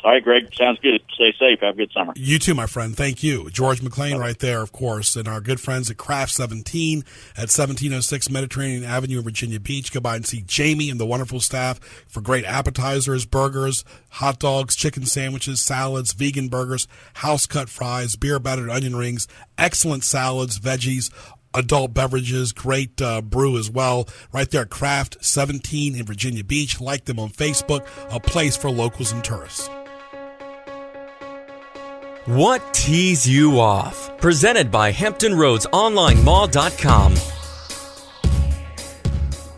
Speaker 10: All right, Greg. Sounds good. Stay safe. Have a good summer.
Speaker 2: You too, my friend. Thank you. George McClain right there, of course, and our good friends at Craft 17 at 1706 Mediterranean Avenue in Virginia Beach. Go by and see Jamie and the wonderful staff for great appetizers, burgers, hot dogs, chicken sandwiches, salads, vegan burgers, house-cut fries, beer-battered onion rings, excellent salads, veggies, adult beverages, great brew as well. Right there at Craft 17 in Virginia Beach. Like them on Facebook, a place for locals and tourists.
Speaker 1: What tees you off? Presented by HamptonRoadsOnlineMall.com.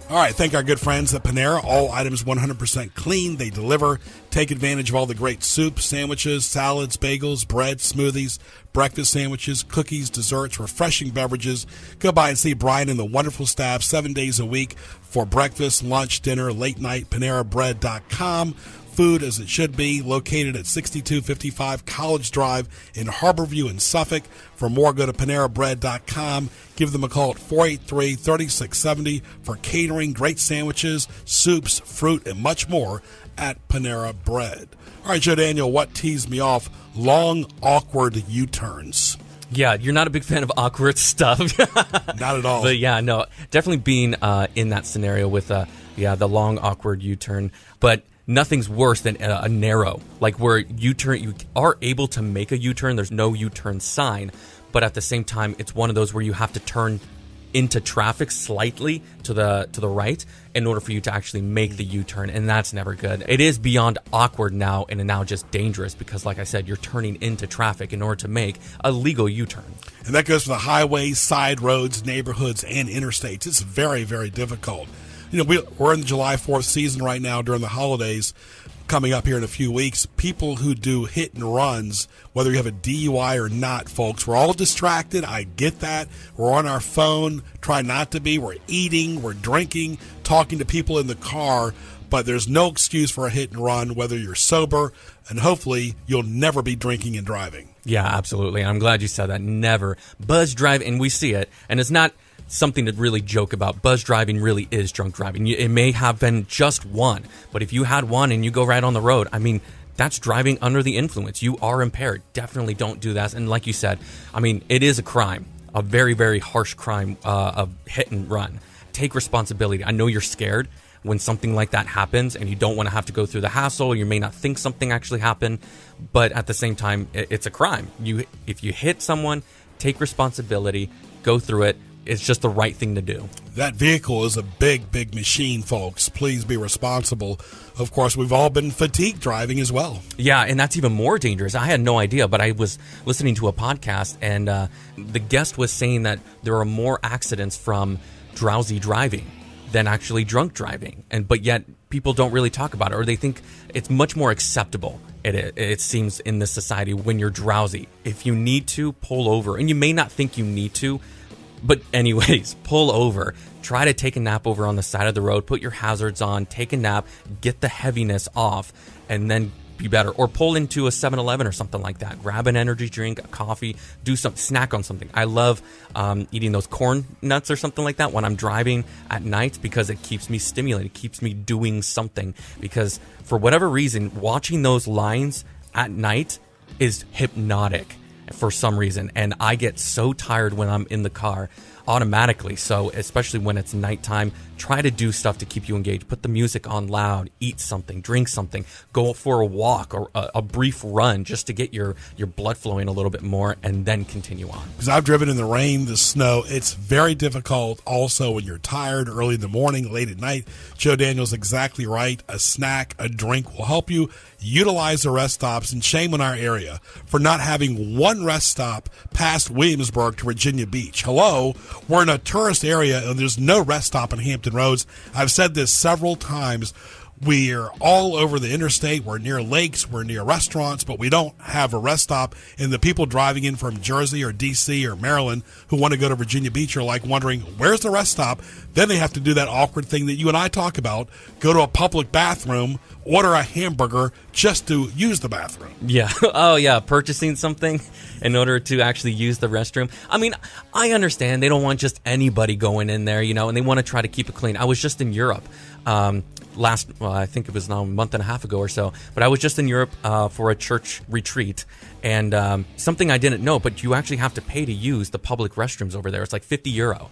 Speaker 2: All right, thank our good friends at Panera. All items 100% clean. They deliver. Take advantage of all the great soups, sandwiches, salads, bagels, bread, smoothies, breakfast sandwiches, cookies, desserts, refreshing beverages. Go by and see Brian and the wonderful staff 7 days a week for breakfast, lunch, dinner, late night, PaneraBread.com. Food as it should be, located at 6255 College Drive in Harborview in Suffolk. For more, go to PaneraBread.com. Give them a call at 483-3670 for catering, great sandwiches, soups, fruit, and much more at Panera Bread. All right, Joe Daniel, what teased me off? Long, awkward U-turns.
Speaker 1: Yeah, you're not a big fan of awkward stuff.
Speaker 2: Not at all.
Speaker 1: But yeah, no, definitely being in that scenario with the long, awkward U-turn. But nothing's worse than a narrow, like where you are able to make a U-turn. There's no U-turn sign, but at the same time, it's one of those where you have to turn into traffic slightly to the right in order for you to actually make the U-turn, and that's never good. It is beyond awkward now, and now just dangerous because, like I said, you're turning into traffic in order to make a legal U-turn.
Speaker 2: And that goes for the highways, side roads, neighborhoods, and interstates. It's very, very difficult. We're in the July 4th season right now during the holidays coming up here in a few weeks. People who do hit and runs, whether you have a DUI or not, folks, we're all distracted. I get that. We're on our phone. Try not to be. We're eating. We're drinking, talking to people in the car. But there's no excuse for a hit and run, whether you're sober, and hopefully you'll never be drinking and driving.
Speaker 1: Yeah, absolutely. I'm glad you said that. Never. Buzz drive, and we see it, and it's not something to really joke about. Buzz driving really is drunk driving. It may have been just one, but if you had one and you go right on the road, I mean, that's driving under the influence. You are impaired. Definitely don't do that. And like you said, I mean, it is a crime, a very, very harsh crime of hit and run. Take responsibility. I know you're scared when something like that happens and you don't want to have to go through the hassle. You may not think something actually happened, but at the same time, it's a crime. If you hit someone, take responsibility, go through it. It's just the right thing to do.
Speaker 2: That vehicle is a big, big machine, folks. Please be responsible. Of course, we've all been fatigued driving as well.
Speaker 1: Yeah, and that's even more dangerous. I had no idea, but I was listening to a podcast, and the guest was saying that there are more accidents from drowsy driving than actually drunk driving, but yet people don't really talk about it, or they think it's much more acceptable. It seems in this society when you're drowsy. If you need to, pull over, and you may not think you need to, but anyways, pull over. Try to take a nap over on the side of the road. Put your hazards on. Take a nap. Get the heaviness off, and then be better. Or pull into a 7-Eleven or something like that. Grab an energy drink, a coffee, do some snack on something. I love eating those corn nuts or something like that when I'm driving at night because it keeps me stimulated. It keeps me doing something. Because for whatever reason, watching those lines at night is hypnotic for some reason, and I get so tired when I'm in the car automatically. So especially when it's nighttime, try to do stuff to keep you engaged. Put the music on loud, eat something, drink something, go for a walk or a brief run just to get your blood flowing a little bit more, and then continue on.
Speaker 2: Because I've driven in the rain, the snow. It's very difficult also when you're tired early in the morning, late at night. Joe Daniel's exactly right. A snack, a drink will help you utilize the rest stops, and shame on our area for not having one rest stop past Williamsburg to Virginia Beach. Hello, we're in a tourist area and there's no rest stop in Hampton Roads. I've said this several times. We're all over the interstate. We're near lakes. We're near restaurants, but we don't have a rest stop. And the people driving in from Jersey or D.C. or Maryland who want to go to Virginia Beach are like wondering, where's the rest stop? Then they have to do that awkward thing that you and I talk about, go to a public bathroom, order a hamburger just to use the bathroom.
Speaker 1: Yeah. Oh, yeah. Purchasing something in order to actually use the restroom. I mean, I understand they don't want just anybody going in there, and they want to try to keep it clean. I was just in Europe I think it was now a month and a half ago or so, but I was just in Europe for a church retreat, and something I didn't know, but you actually have to pay to use the public restrooms over there. It's like €50,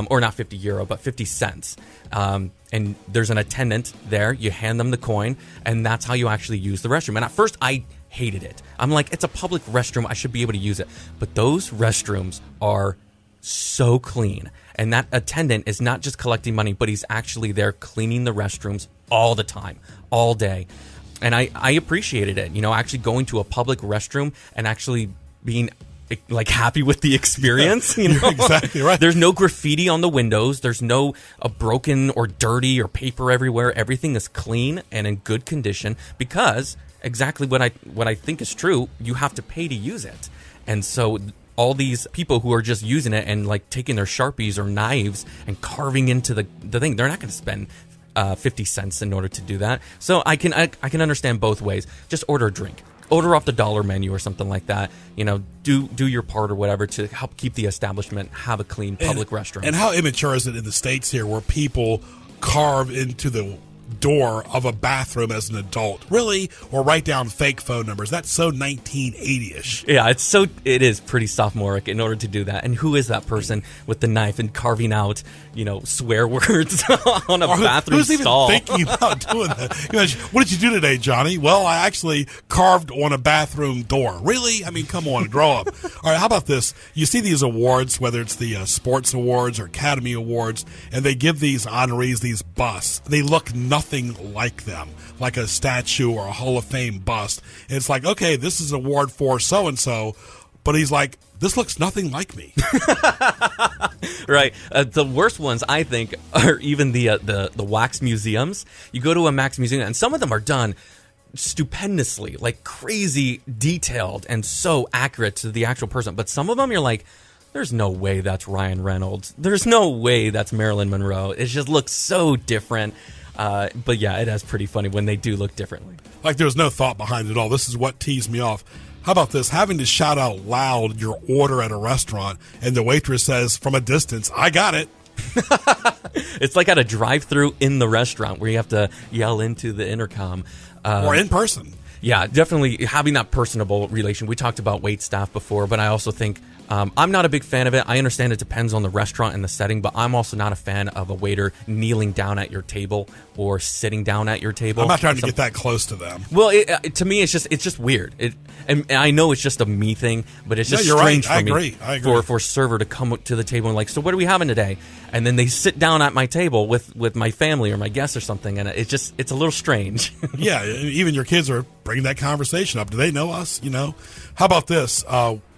Speaker 1: or not €50, but 50 cents. And there's an attendant there. You hand them the coin, and that's how you actually use the restroom. And at first, I hated it. I'm like, it's a public restroom. I should be able to use it. But those restrooms are so clean. And that attendant is not just collecting money, but he's actually there cleaning the restrooms all the time, all day. And I appreciated it, actually going to a public restroom and actually being like happy with the experience.
Speaker 2: You're exactly right.
Speaker 1: There's no graffiti on the windows. There's no broken or dirty or paper everywhere. Everything is clean and in good condition because exactly what I think is true. You have to pay to use it. And so all these people who are just using it and like taking their Sharpies or knives and carving into the thing, they're not going to spend 50 cents in order to do that. So I can understand both ways. Just order a drink. Order off the dollar menu or something like that. Do your part or whatever to help keep the establishment have a clean public restroom.
Speaker 2: And how immature is it in the States here where people carve into the door of a bathroom as an adult? Really? Or write down fake phone numbers? That's so 1980-ish.
Speaker 1: Yeah, it is pretty sophomoric in order to do that. And who is that person with the knife and carving out, swear words on a bathroom stall?
Speaker 2: Who's even thinking about doing that? What did you do today, Johnny? Well, I actually carved on a bathroom door. Really? I mean, come on, grow up. All right, how about this? You see these awards, whether it's the sports awards or Academy Awards, and they give these honorees these busts. They look nothing like them, like a statue or a Hall of Fame bust. And it's like, okay, this is an award for so-and-so, but he's like, this looks nothing like me.
Speaker 1: Right. The worst ones, I think, are even the wax museums. You go to a wax museum, and some of them are done stupendously, like crazy detailed and so accurate to the actual person. But some of them, you're like, there's no way that's Ryan Reynolds. There's no way that's Marilyn Monroe. It just looks so different. But yeah, it is pretty funny when they do look differently.
Speaker 2: Like there's no thought behind it all. This is what teased me off. How about this? Having to shout out loud your order at a restaurant and the waitress says from a distance, I got it.
Speaker 1: It's like at a drive-thru in the restaurant where you have to yell into the intercom.
Speaker 2: Or in person.
Speaker 1: Yeah, definitely having that personable relation. We talked about wait staff before, but I also think I'm not a big fan of it. I understand it depends on the restaurant and the setting, but I'm also not a fan of a waiter kneeling down at your table or sitting down at your table.
Speaker 2: I'm not trying to get that close to them.
Speaker 1: Well, to me, it's just weird. And I know it's just a me thing, but it's just strange for me for a server to come to the table and like, so what are we having today? And then they sit down at my table with my family or my guests or something, and it's a little strange.
Speaker 2: Yeah, even your kids are bringing that conversation up. Do they know us? How about this?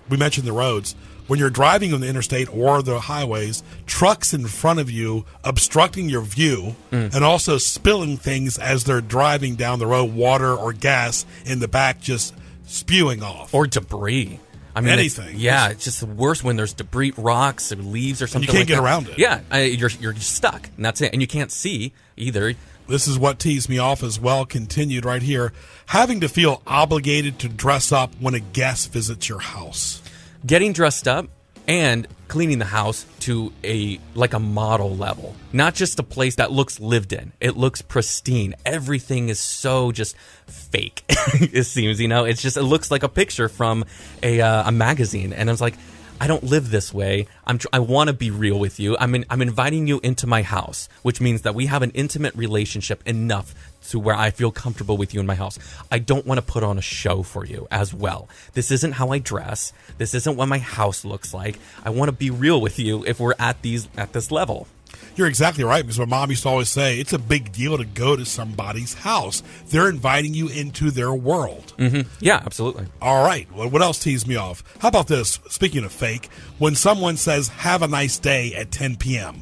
Speaker 2: We mentioned the roads. When you're driving on the interstate or the highways, trucks in front of you obstructing your view and also spilling things as they're driving down the road, water or gas in the back just spewing off.
Speaker 1: Or debris. I mean,
Speaker 2: anything.
Speaker 1: It's just worse when there's debris, rocks, or leaves or something.
Speaker 2: And you can't get around it.
Speaker 1: Yeah, you're stuck, and that's it. And you can't see either.
Speaker 2: This is what teased me off as well, continued right here. Having to feel obligated to dress up when a guest visits your house.
Speaker 1: Getting dressed up and cleaning the house to a model level. Not just a place that looks lived in. It looks pristine. Everything is so just fake, it seems, It looks like a picture from a magazine. And I was like, I don't live this way. I want to be real with you. I'm inviting you into my house, which means that we have an intimate relationship enough to where I feel comfortable with you in my house. I don't want to put on a show for you as well. This isn't how I dress. This isn't what my house looks like. I want to be real with you if we're at this level.
Speaker 2: You're exactly right, because my mom used to always say, it's a big deal to go to somebody's house. They're inviting you into their world.
Speaker 1: Mm-hmm. Yeah, absolutely.
Speaker 2: All right. Well, what else teased me off? How about this? Speaking of fake, when someone says, have a nice day at 10 p.m.,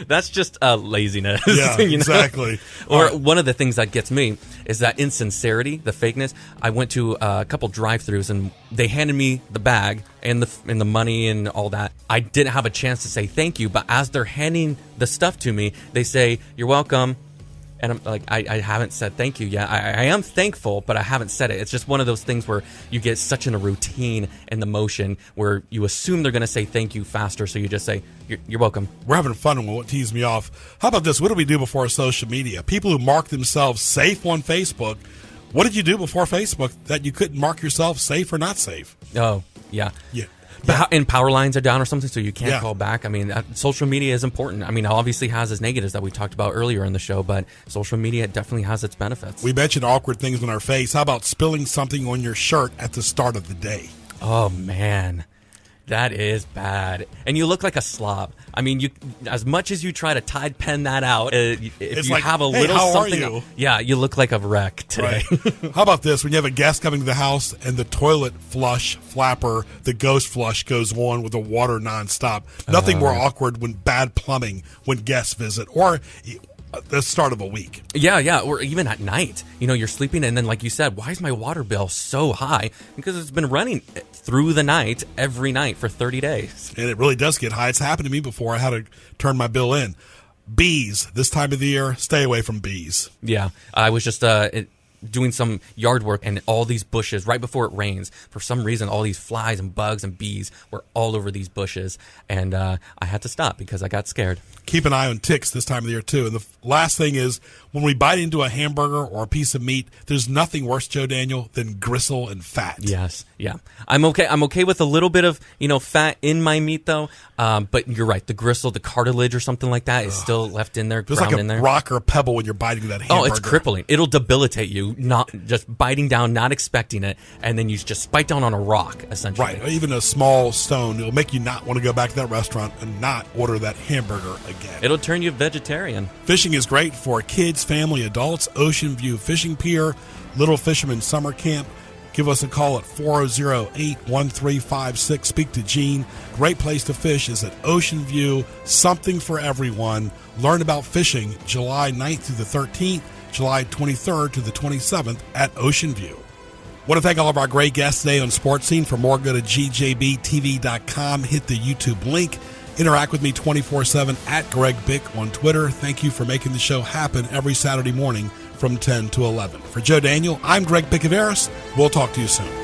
Speaker 1: that's just laziness.
Speaker 2: Yeah, exactly.
Speaker 1: Or one of the things that gets me is that insincerity, the fakeness. I went to a couple drive-thrus and they handed me the bag and the money and all that. I didn't have a chance to say thank you, but as they're handing the stuff to me, they say, "You're welcome." And I'm like, I haven't said thank you yet. I am thankful, but I haven't said it. It's just one of those things where you get such in a routine in the motion where you assume they're going to say thank you faster, so you just say, you're welcome.
Speaker 2: We're having fun and what teased me off. How about this? What do we do before social media? People who mark themselves safe on Facebook. What did you do before Facebook that you couldn't mark yourself safe or not safe?
Speaker 1: Oh, yeah.
Speaker 2: Yeah.
Speaker 1: And power lines are down or something, so you can't call back. I mean, social media is important. I mean, it obviously has its negatives that we talked about earlier in the show, but social media definitely has its benefits.
Speaker 2: We mentioned awkward things on our face. How about spilling something on your shirt at the start of the day?
Speaker 1: Oh, man. That is bad. And you look like a slob. I mean, you as much as you try to Tide pen that out, if
Speaker 2: it's
Speaker 1: you
Speaker 2: like,
Speaker 1: have a
Speaker 2: hey,
Speaker 1: little
Speaker 2: how
Speaker 1: something,
Speaker 2: are you?
Speaker 1: Yeah, you look like a wreck today.
Speaker 2: Right. How about this? When you have a guest coming to the house and the toilet flush flapper, the ghost flush goes on with the water nonstop. Nothing more awkward when bad plumbing when guests visit or the start of a week.
Speaker 1: Yeah, or even at night. You're sleeping and then, like you said, why is my water bill so high? Because it's been running through the night, every night for 30 days.
Speaker 2: And it really does get high. It's happened to me before. I had to turn my bill in. Bees, this time of the year, stay away from bees.
Speaker 1: Yeah, I was just doing some yard work and all these bushes right before it rains. For some reason, all these flies and bugs and bees were all over these bushes. And I had to stop because I got scared.
Speaker 2: Keep an eye on ticks this time of the year, too. And the last thing is, when we bite into a hamburger or a piece of meat, there's nothing worse, Joe Daniel, than gristle and fat.
Speaker 1: Yes, yeah. I'm okay with a little bit of, fat in my meat, though. But you're right. The gristle, the cartilage or something like that is still left in there,
Speaker 2: There's
Speaker 1: ground
Speaker 2: like
Speaker 1: in there.
Speaker 2: a rock or a pebble when you're biting that hamburger.
Speaker 1: Oh, it's crippling. It'll debilitate you, not just biting down, not expecting it, and then you just bite down on a rock, essentially.
Speaker 2: Right, or even a small stone. It'll make you not want to go back to that restaurant and not order that hamburger again.
Speaker 1: It'll turn you vegetarian.
Speaker 2: Fishing is great for kids, family, adults. Ocean View Fishing Pier, Little Fisherman Summer Camp. Give us a call at 408-1356. Speak to Gene. Great place to fish is at Ocean View. Something for everyone. Learn about fishing July 9th through the 13th, July 23rd to the 27th at Ocean View. Want to thank all of our great guests today on Sports Scene. For more, go to gjbtv.com. Hit the YouTube link. Interact with me 24/7 at Greg Bick on Twitter. Thank you for making the show happen every Saturday morning from 10 to 11. For Joe Daniel, I'm Greg Bicouvaris. We'll talk to you soon.